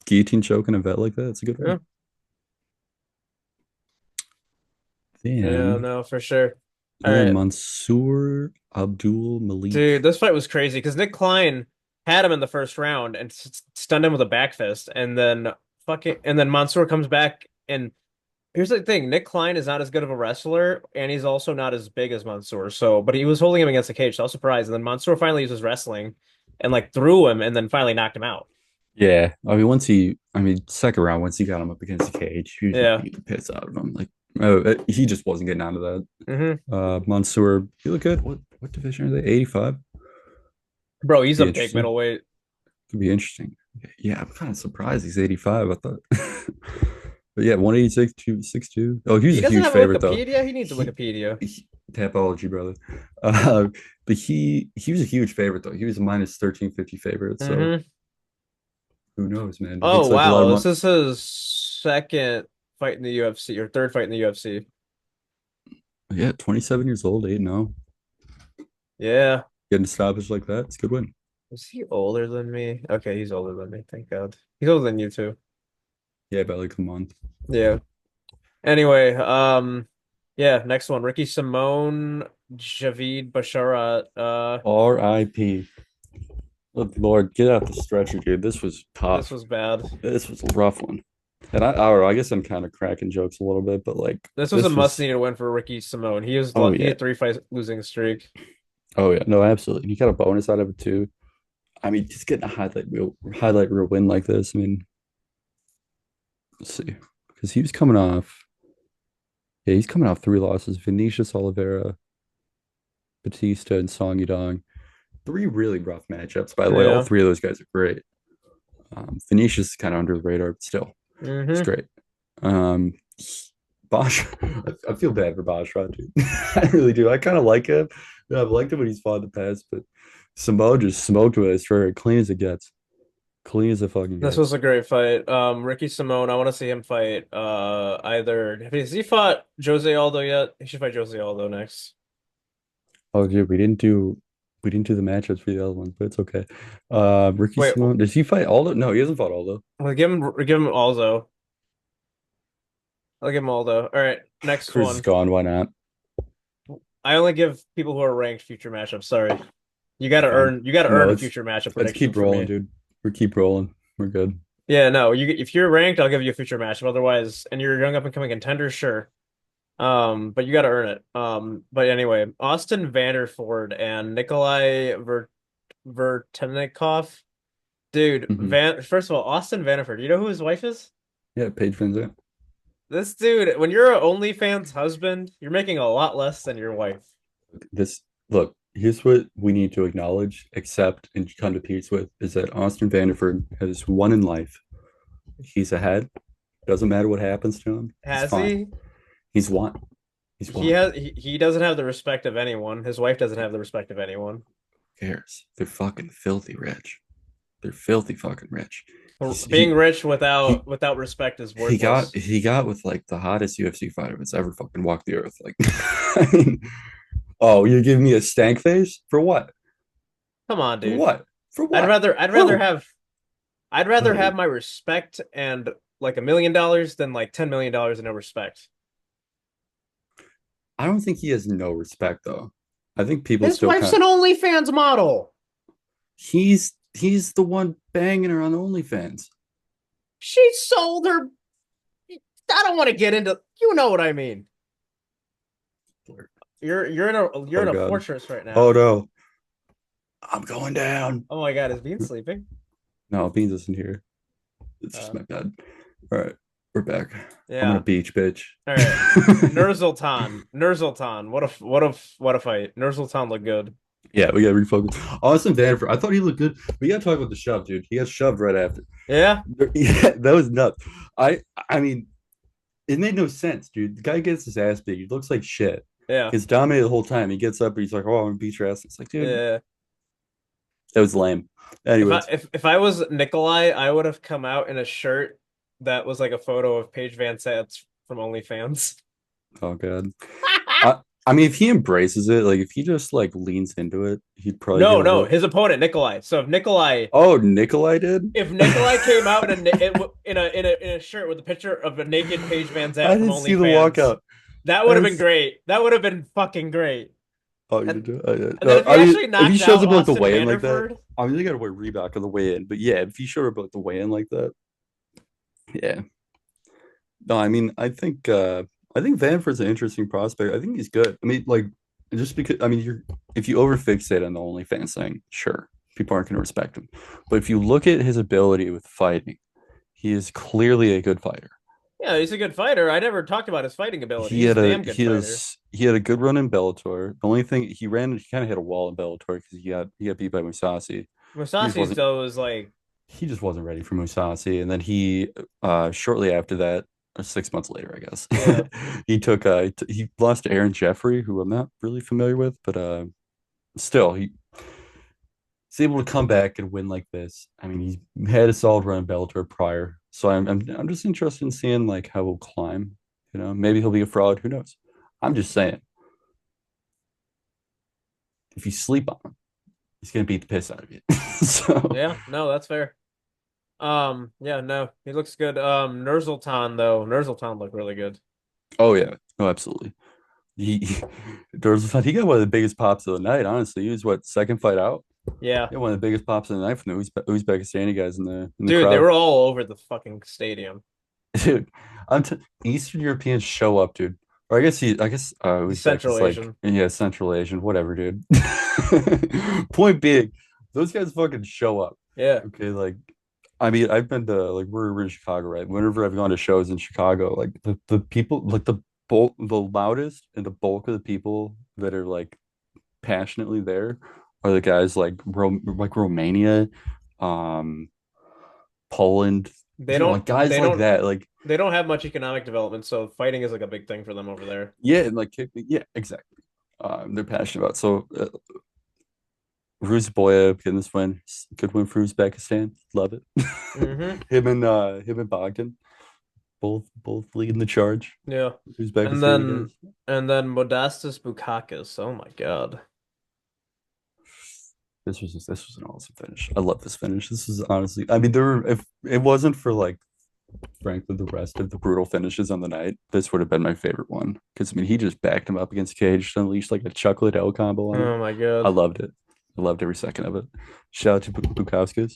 B: guillotine choke in a vet like that. It's a good
A: Yeah.
B: win.
A: Yeah,
B: Then
A: no, for sure. All
B: and then
A: right.
B: Mansoor Abdul Malik.
A: Dude, this fight was crazy because Nick Klein had him in the first round and stunned him with a back fist, and then Mansoor comes back. And here's the thing: Nick Klein is not as good of a wrestler, and he's also not as big as Mansoor. So, but he was holding him against the cage, so I was surprised. And then Mansoor finally uses wrestling and like threw him, and then finally knocked him out.
B: Yeah, I mean, second round once he got him up against the cage, he was
A: Yeah.
B: beat the piss out of him. Like, oh, he just wasn't getting out of that.
A: hmm
B: Mansoor, you look good. What division are they? 85.
A: Bro, he's a
B: Be
A: big
B: interesting.
A: middleweight.
B: Could be interesting. Yeah, I'm kind of surprised he's 85. I thought, but yeah, 186, 262. Oh, he was
A: He
B: a
A: doesn't
B: huge
A: have a
B: favorite though.
A: Wikipedia. He needs a
B: He,
A: Wikipedia.
B: Tapology, brother. Uh, but he was a huge favorite though. He was a minus 1350 favorite. So
A: hmm
B: who knows, man? He
A: Oh
B: gets like a lot of
A: wow, this
B: money.
A: is his second fight in the UFC or third fight in the UFC.
B: Yeah, 27 years old, 8-0.
A: Yeah.
B: Getting established like that, it's a good win.
A: Is he older than me? Okay, he's older than me. Thank God. He's older than you too.
B: Yeah, by like a month.
A: Yeah. Anyway, yeah, next one. Ricky Simone, Javid Basharat.
B: R.I.P. Good Lord, get out the stretcher, dude. This was
A: This
B: tough.
A: was bad.
B: This was a rough one. And I don't know, I guess I'm kind of cracking jokes a little bit, but like
A: This was a
B: this
A: must
B: was,
A: needed win for Ricky Simone.
B: oh
A: He
B: yeah,
A: had three fights losing streak.
B: oh yeah, no, absolutely. And he got a bonus out of it too. I mean, just getting a highlight reel win like this. I mean, let's see, because he was coming off, yeah, he's coming off three losses: Vinicius Oliveira, Batista, and Song Yadong. Three really rough matchups, by the way. All
A: Yeah.
B: three of those guys are great. Vinicius is kind of under the radar, but still, it's
A: hmm
B: great. Um, Bosch, I feel bad for Bosch, dude. I really do. I kind of like him. I've liked him when he's fought in the past, but Samoa just smoked with it. Very clean as it gets. Clean as it fucking
A: This was
B: gets.
A: a great fight. Ricky Simone, I want to see him fight either has he fought Jose Aldo yet? He should fight Jose Aldo next.
B: Oh, dude, we didn't do the matchups for the other ones, but it's okay. Ricky
A: Wait,
B: Simone, does he fight Aldo? No, he hasn't fought Aldo.
A: I'll give him Aldo. I'll give him Aldo. All right, next
B: Cruz is
A: one.
B: gone. Why not?
A: I only give people who are ranked future matchups. Sorry.
B: Fine.
A: You gotta
B: No,
A: earn a future matchup
B: let's
A: prediction
B: keep
A: for
B: rolling,
A: me.
B: dude. We keep rolling. We're good.
A: Yeah, no, if you're ranked, I'll give you a future matchup. Otherwise, and you're a young up and coming contender, sure. But you gotta earn it. But anyway, Austin Vanderford and Nikolai Vertenikov. Dude,
B: Hmm.
A: First of all, Austin Vanderford, you know who his wife is?
B: Yeah, Paige Van.
A: This dude, when you're an OnlyFans husband, you're making a lot less than your wife.
B: This look, here's what we need to acknowledge, accept, and come to peace with is that Austin Vanderford has won in life. He's ahead. Doesn't matter what happens to him. He's
A: Has
B: fine.
A: he?
B: He's won. He's won.
A: He doesn't have the respect of anyone. His wife doesn't have the respect of anyone.
B: Who cares? They're fucking filthy rich. They're filthy fucking rich.
A: Being rich
B: He
A: without respect is worthless.
B: he got with like the hottest UFC fighter that's ever fucking walked the earth. Like, I mean, oh, you're giving me a stank face for what?
A: Come on,
B: For
A: dude.
B: what? For what? Who?
A: I'd rather have
B: Who?
A: my respect and like $1 million than like $10 million and no respect.
B: I don't think he has no respect though. I think people
A: His
B: still
A: wife's
B: kind of
A: an OnlyFans model.
B: he's the one banging her on OnlyFans.
A: She sold her. I don't want to get into. You know what I mean. You're
B: Oh
A: in a
B: god.
A: fortress right
B: Oh
A: now.
B: no. I'm going down.
A: Oh my God, is Bean sleeping?
B: No, Beans isn't here. It's just
A: Uh,
B: my bed. All right, we're back. I'm gonna
A: yeah.
B: beach, bitch.
A: All right. Nurzultan. What a fight. Nurzultan looked good.
B: Yeah, we gotta refocus. Austin Vanderford, I thought he looked good. We gotta talk about the shove, dude. He got shoved right after.
A: Yeah.
B: Yeah, that was nuts. I mean, it made no sense, dude. The guy gets his ass beat. He looks like shit.
A: Yeah.
B: He's dominated the whole time. He gets up and he's like, "Oh, I'm gonna beat your ass." It's like, dude,
A: Yeah.
B: that was lame. Anyways,
A: If I was Nikolai, I would have come out in a shirt that was like a photo of Paige Van Zant from OnlyFans.
B: oh god. I I mean, if he embraces it, like if he just like leans into it, he'd probably get
A: No,
B: a
A: no,
B: little.
A: his opponent Nikolai. So
B: Oh, Nikolai did.
A: if Nikolai came out in a shirt with a picture of a naked Paige Van Zant
B: I
A: from
B: didn't see the
A: OnlyFans,
B: walkout.
A: That would have been
B: That's
A: great. That would have been fucking great.
B: oh, you
A: And
B: do.
A: and then if he
B: I mean,
A: actually
B: if he
A: knocked
B: shows
A: out
B: up at like the
A: Austin
B: weigh-in like that,
A: Vanderford,
B: I mean, they gotta wear Reebok on the weigh-in. But yeah, if he showed up at the weigh-in like that, yeah. No, I mean, I think Vanford's an interesting prospect. I think he's good. I mean, like, just because I mean, you're if you overfixate on the OnlyFans thing, sure, people aren't gonna respect him. But if you look at his ability with fighting, he is clearly a good fighter.
A: yeah, he's a good fighter. I never talked about his fighting ability. He's a damn good fighter.
B: He had a good run in Bellator. The only thing he kind of hit a wall in Bellator because he got beat by Musasi. He just
A: Musasi's
B: wasn't
A: though is like,
B: he just wasn't ready for Musasi. And then he shortly after that, or 6 months later, I guess,
A: yeah,
B: he lost to Aaron Jeffrey, who I'm not really familiar with, but still he's able to come back and win like this. I mean, he's had a solid run in Bellator prior, so I'm just interested in seeing like how he'll climb. You know, maybe he'll be a fraud. Who knows? I'm just saying, if you sleep on him, he's gonna beat the piss out of you. So,
A: yeah, no, that's fair. Yeah, no, he looks good. Nursultan though, Nursultan looked really good.
B: oh yeah, no, absolutely. There was he got one of the biggest pops of the night. Honestly, he was what second fight out.
A: Yeah,
B: Yeah, one of the biggest pops of the night from the Uzbekistani guys in the
A: dude, they
B: crowd.
A: were all over the fucking stadium.
B: Dude, Eastern Europeans show up, dude. Or I guess
A: He's
B: Uzbek
A: Central
B: is like
A: Asian.
B: yeah, Central Asian, whatever, dude. Point being, those guys fucking show up.
A: Yeah,
B: Okay, like I mean, I've been to like we're in Chicago, right? Whenever I've gone to shows in Chicago, like the people like the loudest and the bulk of the people that are like passionately there are the guys like Romania, um, Poland,
A: they
B: you know,
A: don't,
B: like guys
A: they
B: like
A: don't,
B: that. Like
A: they don't have much economic development, so fighting is like a big thing for them over there.
B: yeah, and like yeah, exactly. They're passionate about so Boyev getting this win, good win for Uzbekistan. Love it.
A: Hmm.
B: Him and Bogdan both leading the charge.
A: Yeah, and
B: Uzbekistani
A: then
B: guys.
A: Modestas Bukakis. Oh my God.
B: This was an awesome finish. I love this finish. This is honestly, I mean, there were, if it wasn't for like frankly the rest of the brutal finishes on the night, this would have been my favorite one. Because I mean, he just backed him up against Cage, just unleashed like a chocolate L combo on him.
A: Oh my
B: I
A: God.
B: loved it. I loved every second of it. Shout out to Bukowskis.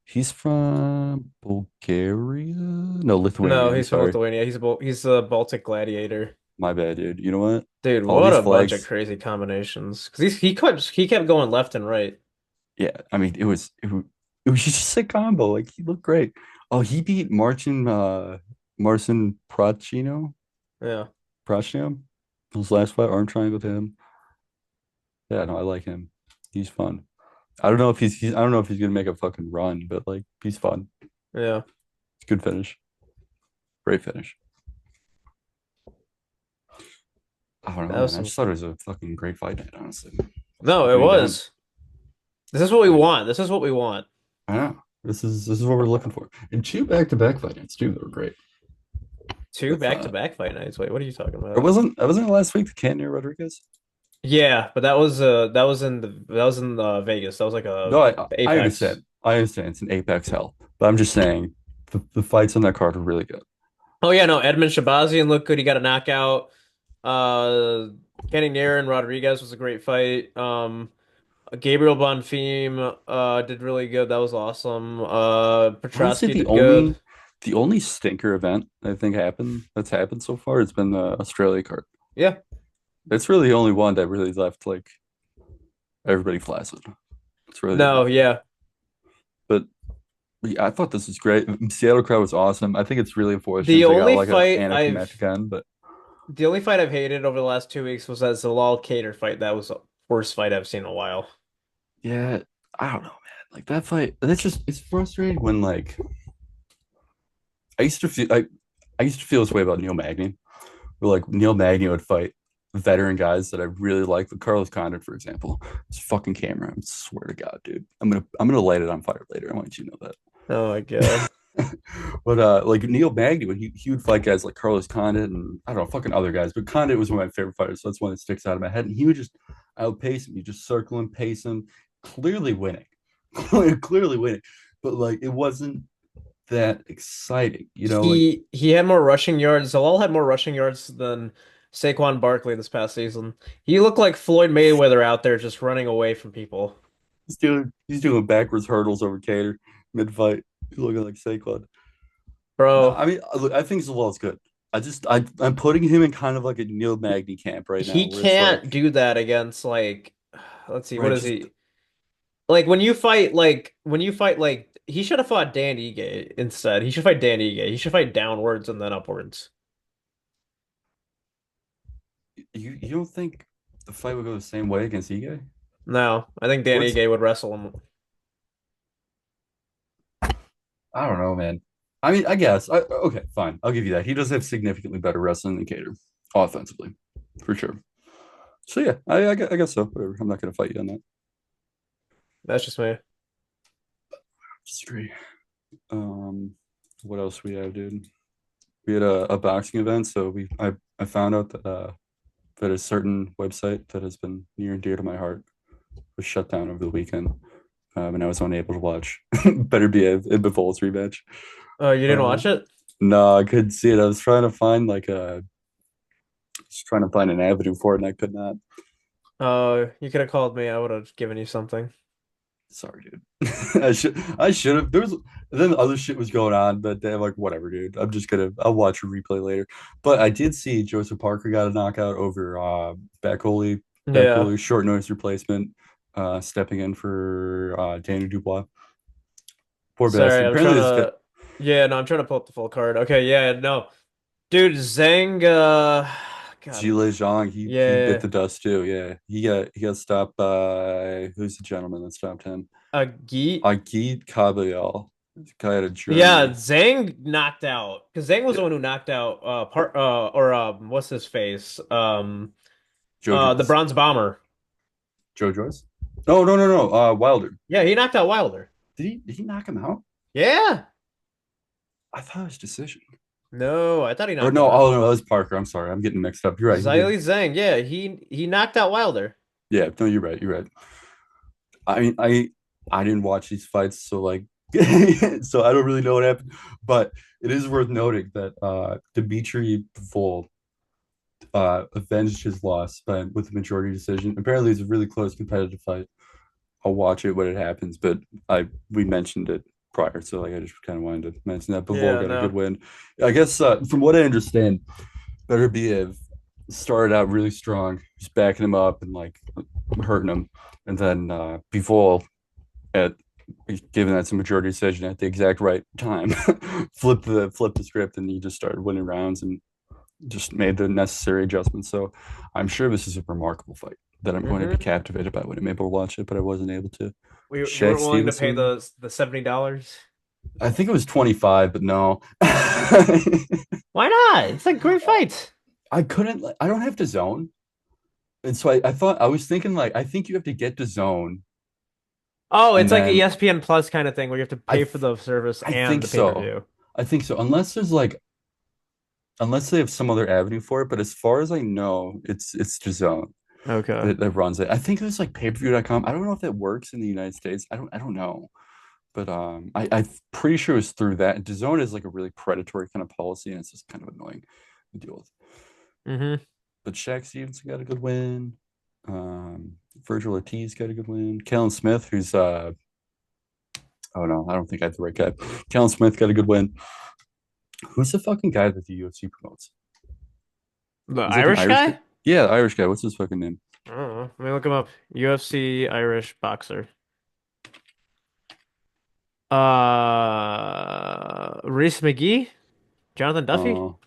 B: He's from Bulgaria? No,
A: No,
B: Lithuania. I'm
A: he's from
B: sorry.
A: Lithuania. He's a Baltic gladiator.
B: My bad, dude. You know what?
A: Dude,
B: All
A: what
B: these
A: a bunch of
B: flags.
A: crazy combinations. Because he kept going left and right.
B: Yeah, I mean, it was just a combo. Like he looked great. Oh, he beat Marcin
A: Yeah.
B: Prachnio. His last fight, arm triangle to him. Yeah, no, I like him. He's fun. I don't know if I don't know if he's gonna make a fucking run, but like he's fun.
A: Yeah.
B: It's a good finish. Great finish. I don't
A: That
B: know,
A: was
B: man. I
A: some
B: just thought it was a fucking great fight night, honestly.
A: No, it
B: Between them.
A: was. This is what we
B: I mean,
A: want. This is what we want.
B: I don't know. This is what we're looking for. And two back-to-back fight nights too that were great.
A: Two
B: With
A: back-to-back fight nights. Wait, what are you talking
B: it
A: about?
B: wasn't last week the Cantonier Rodriguez?
A: Yeah, but that was in Vegas. That was like a
B: No, I
A: Apex.
B: understand. I understand it's an Apex hell. But I'm just saying the fights on that card are really good.
A: Oh yeah, no, Edmund Shabazian looked good. He got a knockout. Uh, Kenny Nair and Rodriguez was a great fight. Gabriel Bonfim did really good. That was awesome.
B: Honestly,
A: Petrosky did good.
B: the only stinker event I think that's happened so far has been the Australia card.
A: Yeah.
B: It's really the only one that really left like everybody flaccid. It's really the only
A: No,
B: thing.
A: yeah.
B: But yeah, I thought this was great. Seattle crowd was awesome. I think it's really unfortunate
A: The
B: they got
A: only
B: like an
A: fight I've
B: anticlimactic end, but
A: the only fight I've hated over the last 2 weeks was that Zalal Cater fight. That was the worst fight I've seen in a while.
B: yeah, I don't know, man. Like that fight, it's frustrating when like I used to feel I used to feel this way about Neil Magny, where like Neil Magny would fight veteran guys that I really like, like Carlos Condit, for example. This fucking camera, I swear to God, dude. I'm gonna light it on fire later. I want you to know
A: Oh my God.
B: that. But like Neil Magny, when he would fight guys like Carlos Condit and I don't know, fucking other guys, but Condit was one of my favorite fighters, so that's one that sticks out of my head. And he would just outpace him, you just circle him, pace him, clearly winning. Clearly winning. But like it wasn't that exciting, you know, like
A: He had more rushing yards. Zalal had more rushing yards than Saquon Barkley this past season. He looked like Floyd Mayweather out there just running away from people.
B: He's doing backwards hurdles over Cater mid fight. He's looking like Saquon. No,
A: Bro,
B: I mean, look, I think Zaval's good. I'm putting him in kind of like a Neil Magny camp right now,
A: he
B: where it's like,
A: can't do that against like let's see, what
B: right,
A: is
B: just
A: he? Like when you fight he should have fought Dan Ige instead. He should fight Dan Ige. He should fight downwards and then upwards.
B: you don't think the fight would go the same way against Ige?
A: No, I think Dan
B: What's
A: Ige would wrestle him.
B: I don't know, man. I mean, I guess. Okay, fine. I'll give you that. He does have significantly better wrestling than Cater, offensively, for sure. So yeah, I guess so. Whatever. I'm not gonna fight you on that.
A: That's just me.
B: Disagree. Um, what else we have, dude? We had a boxing event, so I found out that a certain website that has been near and dear to my heart was shut down over the weekend, and I was unable to watch Beterbiev and Bivol's rematch.
A: Oh, you didn't
B: Uh,
A: watch it?
B: no, I couldn't see it. I was trying to find just trying to find an avenue for it, and I could not.
A: Oh, you could have called me. I would have given you something.
B: Sorry, dude. I should have. There was then other shit was going on, but I'm like, whatever, dude. I'll watch a replay later. But I did see Joseph Parker got a knockout over Backholy,
A: Yeah.
B: short notice replacement, stepping in for Daniel Dubois. Poor
A: Sorry,
B: bastard.
A: I'm
B: Apparently
A: trying
B: this guy
A: to. Yeah, no, I'm trying to pull up the full card. Okay, yeah, no, dude, Zhang. God,
B: Gile Zhang, he bit
A: yeah,
B: the dust too. Yeah. He got stopped by who's the gentleman that stopped him?
A: Geet.
B: Agit Kabayal. This guy out of
A: Yeah,
B: Germany.
A: Zhang knocked out because Zhang was
B: Yeah.
A: the one who knocked out part or what's his face
B: Joe
A: the
B: Joyce.
A: Bronze Bomber.
B: Joe Joyce? Oh no. Wilder.
A: Yeah, he knocked out Wilder.
B: Did he knock him out?
A: Yeah.
B: I thought it was decision.
A: No, I thought he
B: Or
A: knocked him
B: no,
A: out.
B: oh no, that was Parker. I'm sorry. I'm getting mixed up. You're right. He did.
A: Zhilei Zhang, yeah, he knocked out Wilder.
B: Yeah, no, you're right. You're right. I mean, I didn't watch these fights, so like so I don't really know what happened. But it is worth noting that Dimitri Bivol avenged his loss by with a majority decision. Apparently it's a really close competitive fight. I'll watch it when it happens, but we mentioned it prior, so like I just kind of wanted to mention that Bivol
A: Yeah,
B: got a good
A: no.
B: win. I guess from what I understand, Beterbiev started out really strong, just backing him up and like hurting him, and then Bivol at given that some majority decision at the exact right time, flipped the script, and he just started winning rounds and just made the necessary adjustments. So I'm sure this is a remarkable fight that I'm going to be
A: Hmm.
B: captivated by when I'm able to watch it, but I wasn't able to.
A: You
B: Shaq
A: weren't willing to pay
B: Stevenson,
A: the $70?
B: I think it was 25, but no.
A: Why not? It's a great fight.
B: I couldn't, I don't have to zone. And so I thought, I was thinking, like, I think you have to get to zone.
A: Oh,
B: And
A: it's like
B: then
A: ESPN Plus kind of thing where you have to
B: I,
A: pay for the service
B: I
A: and
B: think
A: the
B: so.
A: pay-per-view.
B: I think so. Unless they have some other avenue for it. But as far as I know, it's to zone
A: Okay.
B: that runs it. I think it was like pay-per-view.com. I don't know if that works in the United States. I don't know. But I'm pretty sure it's through that. DAZN is like a really predatory kind of policy, and it's just kind of annoying to deal with.
A: Hmm.
B: But Shaq Stevenson got a good win. Virgil Ortiz got a good win. Kellen Smith, who's oh no, I don't think I have the right guy. Kellen Smith got a good win. Who's the fucking guy that the UFC promotes?
A: The
B: He's like an
A: Irish
B: Irish guy.
A: guy?
B: Yeah, the Irish guy. What's his fucking name?
A: I don't know. Let me look him up. UFC Irish boxer. Reese McGee? Jonathan Duffy?
B: Oh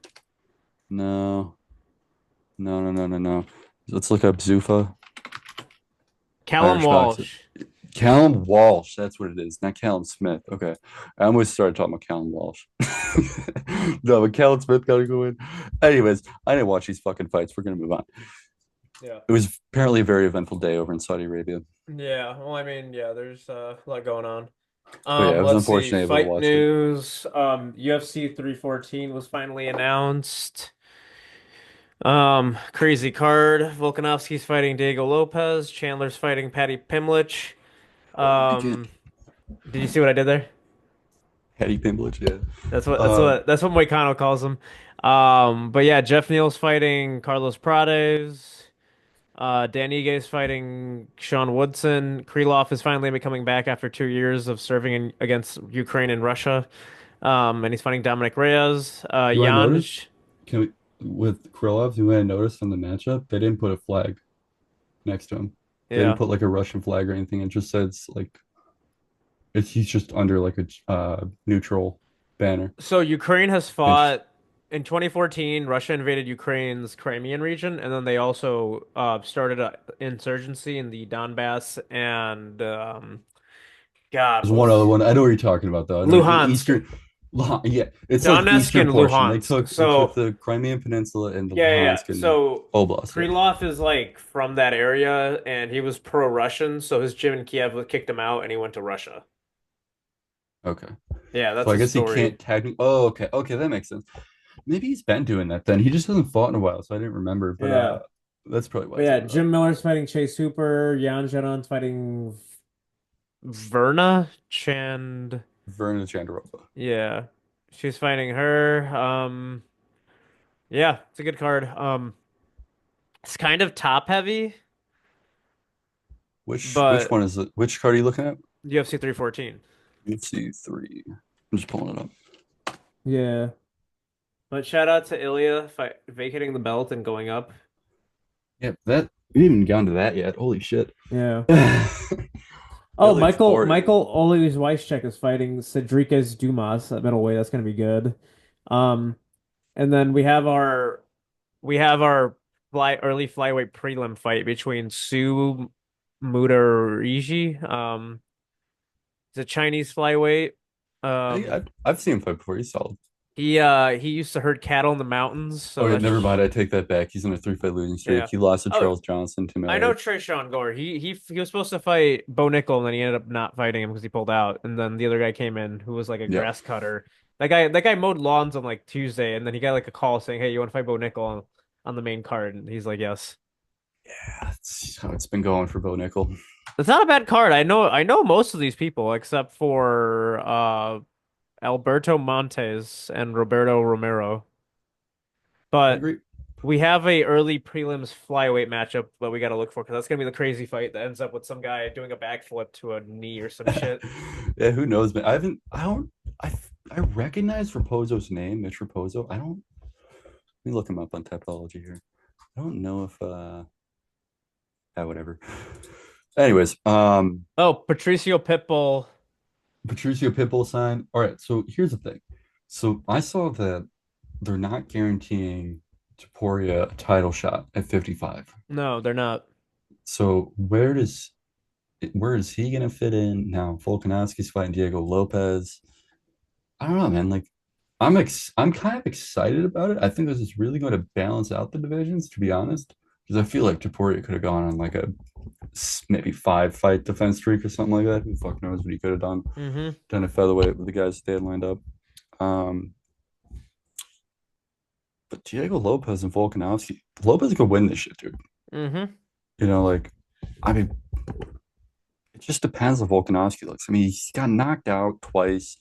B: no, no. Let's look up Zuffa,
A: Callum
B: Irish boxer.
A: Walsh.
B: Callum Walsh, that's what it is, not Callum Smith. Okay. I almost started talking about Callum Walsh. No, but Callum Smith got to go in. Anyways, I didn't watch these fucking fights. We're going to move on.
A: Yeah.
B: It was apparently a very eventful day over in Saudi Arabia.
A: Yeah. Well, I mean, yeah, there's a lot going on.
B: But yeah, it was
A: Let's see.
B: unfortunate able to
A: Fight
B: watch it.
A: news. UFC 314 was finally announced. Crazy card. Volkanovski's fighting Diego Lopez. Chandler's fighting Patty Pimlich.
B: Oh, that'd be good.
A: Um, did you see what I did there?
B: Petty Pimblett, yeah.
A: That's what that's
B: Um,
A: what that's what Moicano calls him. But yeah, Jeff Neal's fighting Carlos Prades. Dan Ige fighting Sean Woodson. Krylov is finally coming back after 2 years of serving against Ukraine and Russia. And he's fighting Dominic Reyes.
B: you want to notice?
A: Janj.
B: Can we with Krylov? You want to notice on the matchup they didn't put a flag next to him. They didn't
A: Yeah.
B: put like a Russian flag or anything. It just says like he's just under like a neutral banner.
A: So Ukraine has
B: And just,
A: fought in 2014. Russia invaded Ukraine's Crimean region, and then they also started an insurgency in the Donbass and God,
B: there's
A: what
B: one other
A: was
B: one. I know what you're talking about though. I know
A: Luhansk,
B: Eastern. Yeah, it's like
A: Donetsk
B: eastern
A: and
B: portion.
A: Luhansk.
B: They took
A: So
B: the Crimean Peninsula and the
A: yeah, yeah, yeah.
B: Luhansk and
A: So
B: Oblast. Yeah.
A: Krylov is like from that area, and he was pro-Russian. So his gym in Kiev kicked him out, and he went to Russia.
B: Okay.
A: Yeah,
B: So
A: that's
B: I
A: his
B: guess he
A: story.
B: can't technically. Oh, okay. Okay, that makes sense. Maybe he's been doing that then. He just hasn't fought in a while, so I didn't remember. But
A: Yeah.
B: that's probably why
A: But
B: he's
A: yeah,
B: doing that.
A: Jim Miller's fighting Chase Hooper. Jan Janon's fighting Verna Chand.
B: Verna Chandarova.
A: Yeah, she's fighting her. Yeah, it's a good card. It's kind of top heavy,
B: Which
A: but
B: one is it? Which card are you looking at?
A: UFC 314.
B: UFC 3. I'm just pulling it up.
A: Yeah. But shout out to Ilya vacating the belt and going up.
B: Yeah, that we haven't even gotten to that yet. Holy shit.
A: Yeah. Oh,
B: Ilya
A: Michael
B: Taporia.
A: Oli's Weichek is fighting Cedriques Dumas at middleweight. That's gonna be good. Um, and then we have our early flyweight prelim fight between Su Mudariji, the Chinese flyweight. Um,
B: I've seen him fight before. He's solid.
A: he used to herd cattle in the mountains, so
B: Okay,
A: that's
B: never mind. I take that back. He's on a 3-fight losing streak.
A: yeah.
B: He lost to
A: Oh,
B: Charles Johnson, Tim
A: I know
B: Elliott.
A: Trayshawn Gore. He was supposed to fight Bo Nickel, and then he ended up not fighting him because he pulled out. And then the other guy came in who was like a
B: Yeah.
A: grass cutter. That guy mowed lawns on like Tuesday, and then he got like a call saying, "Hey, you want to fight Bo Nickel on the main card?" And he's like, "Yes."
B: That's how it's been going for Bo Nickel.
A: It's not a bad card. I know most of these people except for Alberto Montes and Roberto Romero.
B: I
A: But
B: agree.
A: we have a early prelims flyweight matchup that we got to look for because that's gonna be the crazy fight that ends up with some guy doing a backflip to a knee or some shit.
B: Yeah, who knows, man? I don't, I recognize Raposo's name, Mitch Raposo. I don't, let me look him up on Tapology here. I don't know if, whatever. Anyways,
A: Oh, Patricio Pitbull.
B: Patricio Pitbull sign. All right, so here's the thing. So I saw that they're not guaranteeing Taporia a title shot at 55.
A: No, they're not.
B: So where is he gonna fit in now? Volkanovski's fighting Diego Lopez. I don't know, man. Like I'm kind of excited about it. I think this is really going to balance out the divisions, to be honest. Because I feel like Taporia could have gone on like a maybe 5-fight defense streak or something like that. Who fuck knows what he could have done?
A: Mm-hmm.
B: Done a featherweight with the guys that they had lined up. Um, but Diego Lopez and Volkanovski, Lopez could win this shit, dude.
A: Mm-hmm.
B: You know, like I mean, it just depends on Volkanovski looks. I mean, he's got knocked out twice.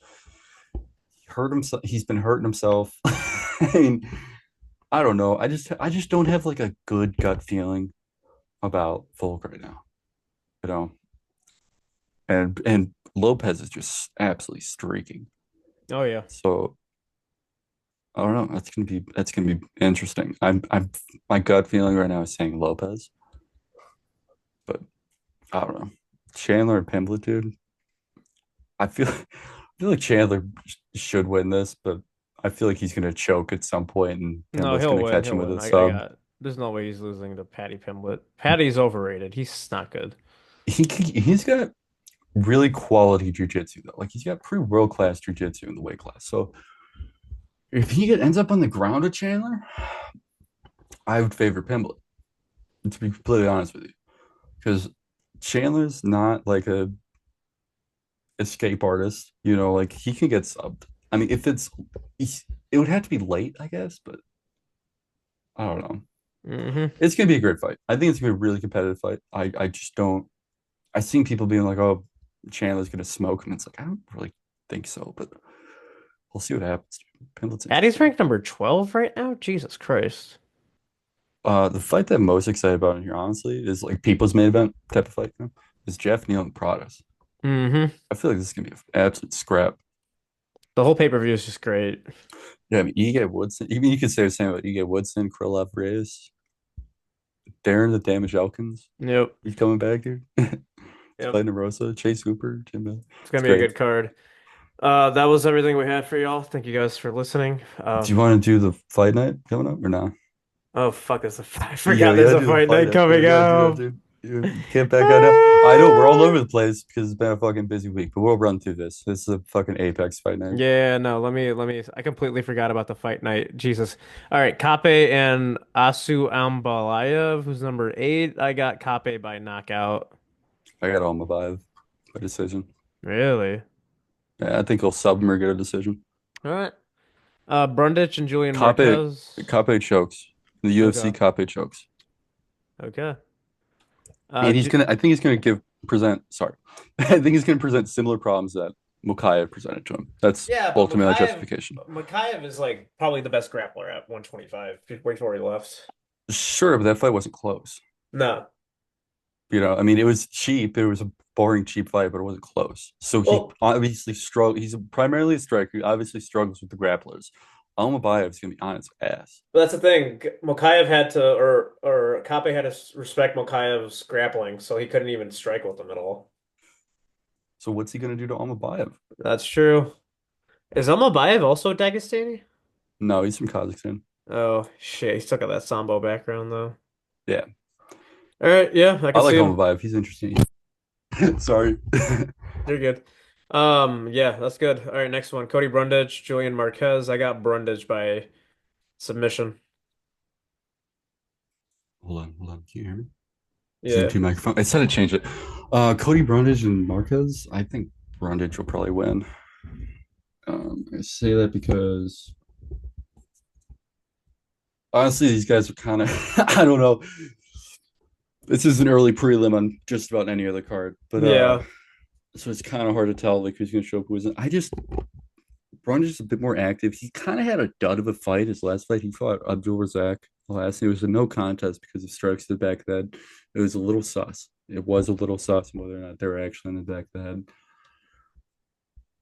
B: He hurt himself. He's been hurting himself. I mean, I don't know. I just don't have like a good gut feeling about Volk right now. You know, and Lopez is just absolutely streaking.
A: Oh yeah.
B: So I don't know. That's gonna be interesting. I'm my gut feeling right now is saying Lopez, but I don't know. Chandler and Pimblett, dude. I feel like Chandler should win this, but I feel like he's gonna choke at some point, and
A: No,
B: Pimblett's
A: he'll
B: gonna
A: win.
B: catch
A: He'll
B: him with
A: win.
B: a
A: I
B: sub.
A: got. There's no way he's losing to Patty Pimblett. Patty's overrated. He's not good.
B: He's got really quality jujitsu though. Like he's got pretty world class jujitsu in the weight class. So if ends up on the ground with Chandler, I would favor Pimblett. To be completely honest with you, because Chandler's not like a escape artist. You know, like he can get subbed. I mean, it would have to be late, I guess, but I don't know.
A: Mm-hmm.
B: It's gonna be a great fight. I think it's gonna be a really competitive fight. I just don't. I seen people being like, "Oh, Chandler's gonna smoke," and it's like I don't really think so. But we'll see what happens. Pendleton's
A: Addy's
B: interesting.
A: ranked number 12 right now. Jesus Christ.
B: The fight that I'm most excited about in here, honestly, is like people's main event type of fight, is Jeff Neal and Pradas.
A: Hmm.
B: I feel like this is gonna be an absolute scrap.
A: The whole pay-per-view is just great.
B: Yeah, I mean, Ige Woodson. Even you could say the same about Ige Woodson, Krylov Reyes, Darren the Damage Elkins.
A: Yep.
B: He's coming back, dude.
A: Yep.
B: Spider Rosa, Chase Hooper, Jim Miller.
A: It's
B: It's
A: gonna be a
B: great.
A: good card. That was everything we had for y'all. Thank you guys for listening.
B: Do you want to do the fight night coming up or not?
A: Oh fuck, I
B: Yeah,
A: forgot
B: we
A: there's
B: gotta
A: a
B: do the
A: fight
B: fight
A: night
B: night. Yeah,
A: coming
B: we gotta do that,
A: up.
B: dude. You can't back out now. I know we're all over the place because it's been a fucking busy week, but we'll run through this. This is a fucking Apex fight night.
A: Yeah, no, let me I completely forgot about the fight night. Jesus. All right, Kape and Asu Ambalayev, who's number 8. I got Kape by knockout.
B: I got Almabayev by decision.
A: Really?
B: Yeah, I think he'll sub him or get a decision.
A: All right. Brundage and Julian
B: Kape
A: Marquez.
B: Kape chokes. The UFC
A: Okay.
B: Kape chokes.
A: Okay.
B: And he's
A: J
B: gonna I think he's gonna give present sorry. I think he's gonna present similar problems that Mukayev presented to him. That's
A: Yeah, but
B: ultimately my justification.
A: Makayev is like probably the best grappler at 125 before he left.
B: Sure, but that fight wasn't close.
A: No.
B: I mean, it was cheap. It was a boring, cheap fight, but it wasn't close. So he
A: Well,
B: obviously struggled. He's primarily a striker. He obviously struggles with the grapplers. Almabayev is gonna be on its ass.
A: but that's the thing. Mokayev had to, or Kape had to respect Mokayev's grappling, so he couldn't even strike with him at all.
B: So what's he gonna do to Almabayev?
A: That's true. Is Almabayev also Dagestani?
B: No, he's from Kazakhstan.
A: Oh shit, he's still got that Sambo background though.
B: Yeah,
A: All right, yeah, I
B: I
A: can
B: like
A: see him.
B: Almabayev. He's interesting. Sorry.
A: You're good. Yeah, that's good. All right, next one. Cody Brundage, Julian Marquez. I got Brundage by submission.
B: Hold on. Can you hear me? It's in
A: Yeah.
B: two microphones. I said to change it. Cody Brundage and Marquez. I think Brundage will probably win. I say that because honestly, these guys are kind of I don't know. This is an early prelim on just about any other card, but
A: Yeah.
B: so it's kind of hard to tell like who's gonna show up, who isn't. I just Brundage is a bit more active. He kind of had a dud of a fight. His last fight, he fought Abdul Razak. Last, it was a no contest because of strikes to the back of the head. It was a little sus. It was a little sus whether or not they were actually in the back of the head.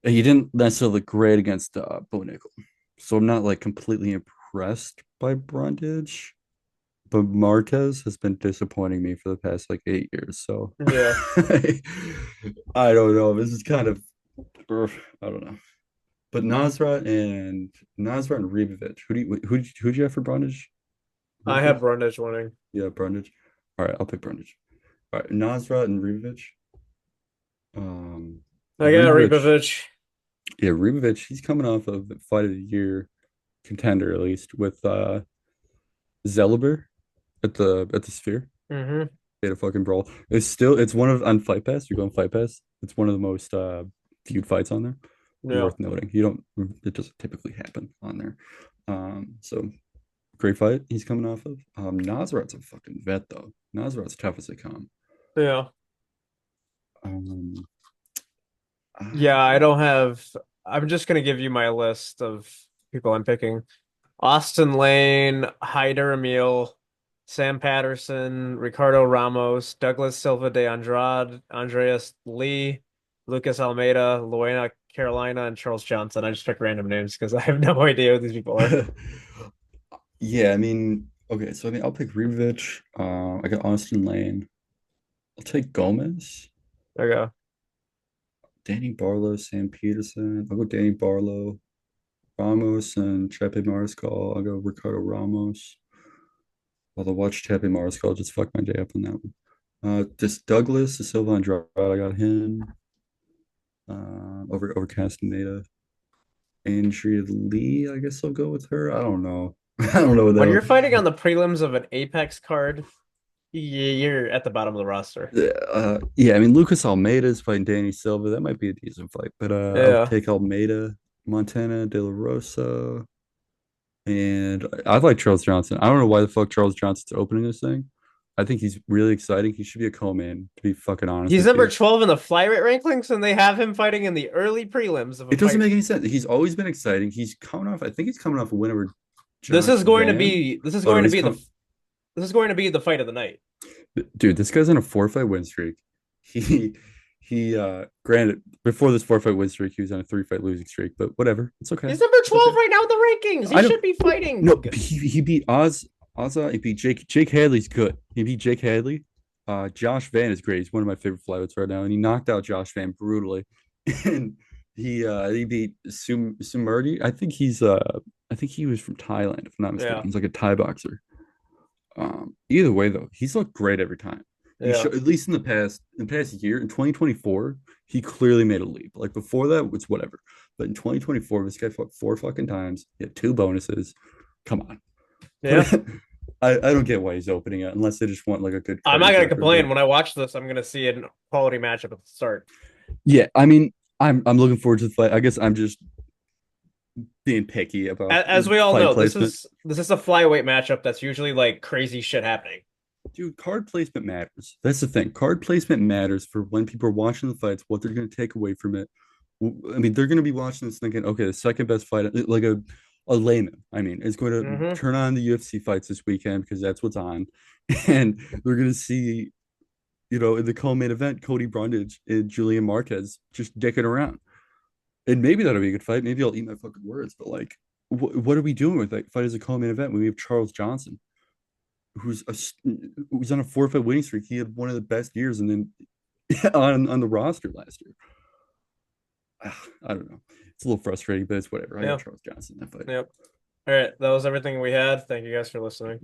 B: And he didn't necessarily look great against Bo Nickel, so I'm not like completely impressed by Brundage. But Marquez has been disappointing me for the past like 8 years. So
A: Yeah.
B: I don't know. This is kind of I don't know. But Nasrat and Ribovic. Who'd you have for Brundage?
A: I have
B: Marquez?
A: Brundage winning.
B: Yeah, Brundage. All right, I'll pick Brundage. All right, Nasrat and Ribovic.
A: I got
B: Ribovic.
A: Ribovic.
B: Yeah, Ribovic. He's coming off of a fight of the year contender at least with Zellber at the Sphere.
A: Hmm.
B: They had a fucking brawl. It's one of on Fight Pass. You're going Fight Pass. It's one of the most viewed fights on there.
A: Yeah.
B: Worth noting. You don't it doesn't typically happen on there. So great fight he's coming off of. Nasrat's a fucking vet though. Nasrat's tough as they come.
A: Yeah.
B: Um
A: Yeah, I
B: uh,
A: don't have. I'm just gonna give you my list of people I'm picking. Austin Lane, Hyder Emil, Sam Patterson, Ricardo Ramos, Douglas Silva de Andrade, Andreas Lee, Lucas Almeida, Luena Carolina, and Charles Johnson. I just picked random names because I have no idea who these people are.
B: yeah, I mean, okay, so I mean I'll pick Ribovic. I got Austin Lane. I'll take Gomez,
A: Okay.
B: Danny Barlow, Sam Peterson. I'll go Danny Barlow, Ramos, and Chepe Mariscal. I'll go Ricardo Ramos. Although watch Chepe Mariscal just fuck my day up on that one. Just Douglas, the Silva Andrade. I got him. Over Castaneda. Andrea Lee, I guess I'll go with her. I don't know. I don't know what
A: When
B: that
A: you're
B: one.
A: fighting on the prelims of an Apex card, you're at the bottom of the roster.
B: Yeah, I mean Lucas Almeida is fighting Danny Silva. That might be a decent fight, but I'll
A: Yeah.
B: take Almeida, Montana, De La Rosa, and I like Charles Johnson. I don't know why the fuck Charles Johnson's opening this thing, I think he's really exciting. He should be a co-main, to be fucking honest
A: He's
B: with
A: number
B: you.
A: 12 in the flyweight rankings, and they have him fighting in the early prelims of a
B: It doesn't
A: fight.
B: make any sense. He's always been exciting. He's coming off, I think he's coming off a win over
A: This
B: Josh
A: is going to
B: Van.
A: be this is
B: Oh no,
A: going to
B: he's
A: be the
B: come
A: this is going to be the fight of the night.
B: dude, this guy's on a 4-fight win streak. He granted before this 4-fight win streak, he was on a 3-fight losing streak, but whatever. It's okay.
A: He's number
B: It's
A: 12
B: okay.
A: right now in the rankings. He
B: I don't
A: should be fighting.
B: no, he beat He beat Jake Hadley's good. He beat Jake Hadley. Josh Van is great. He's one of my favorite flyweights right now, and he knocked out Josh Van brutally. And he beat Sumurdi. I think he was from Thailand, if I'm not mistaken.
A: Yeah,
B: He's like a Thai boxer. Either way though, he's looked great every time. He
A: yeah.
B: showed, at least in the past year, in 2024, he clearly made a leap. Like before that, it's whatever. But in 2024, this guy fought 4 fucking times. He had 2 bonuses. Come on.
A: Yeah.
B: I don't get why he's opening it unless they just want like a good
A: I'm not
B: card
A: gonna
B: record.
A: complain. When I watch this, I'm gonna see a quality matchup at the start.
B: Yeah, I mean, I'm looking forward to the fight. I guess I'm just being picky about
A: As we all
B: fight
A: know,
B: placement.
A: this is a flyweight matchup that's usually like crazy shit happening.
B: Dude, card placement matters. That's the thing. Card placement matters for when people are watching the fights, what they're going to take away from it. I mean, they're going to be watching this thinking, okay, the second best fight, like a layman, I mean, is going to
A: Hmm.
B: turn on the UFC fights this weekend because that's what's on. And they're going to see, in the co-main event, Cody Brundage and Julian Marquez just dicking around. And maybe that'll be a good fight. Maybe I'll eat my fucking words, but like, what are we doing with that fight as a co-main event when we have Charles Johnson, who's on a 4-fight winning streak? He had one of the best years, and then on the roster last year. I don't know. It's a little frustrating, but it's whatever. I got
A: Yeah.
B: Charles Johnson in that fight.
A: Yep. All right. That was everything we had. Thank you guys for listening.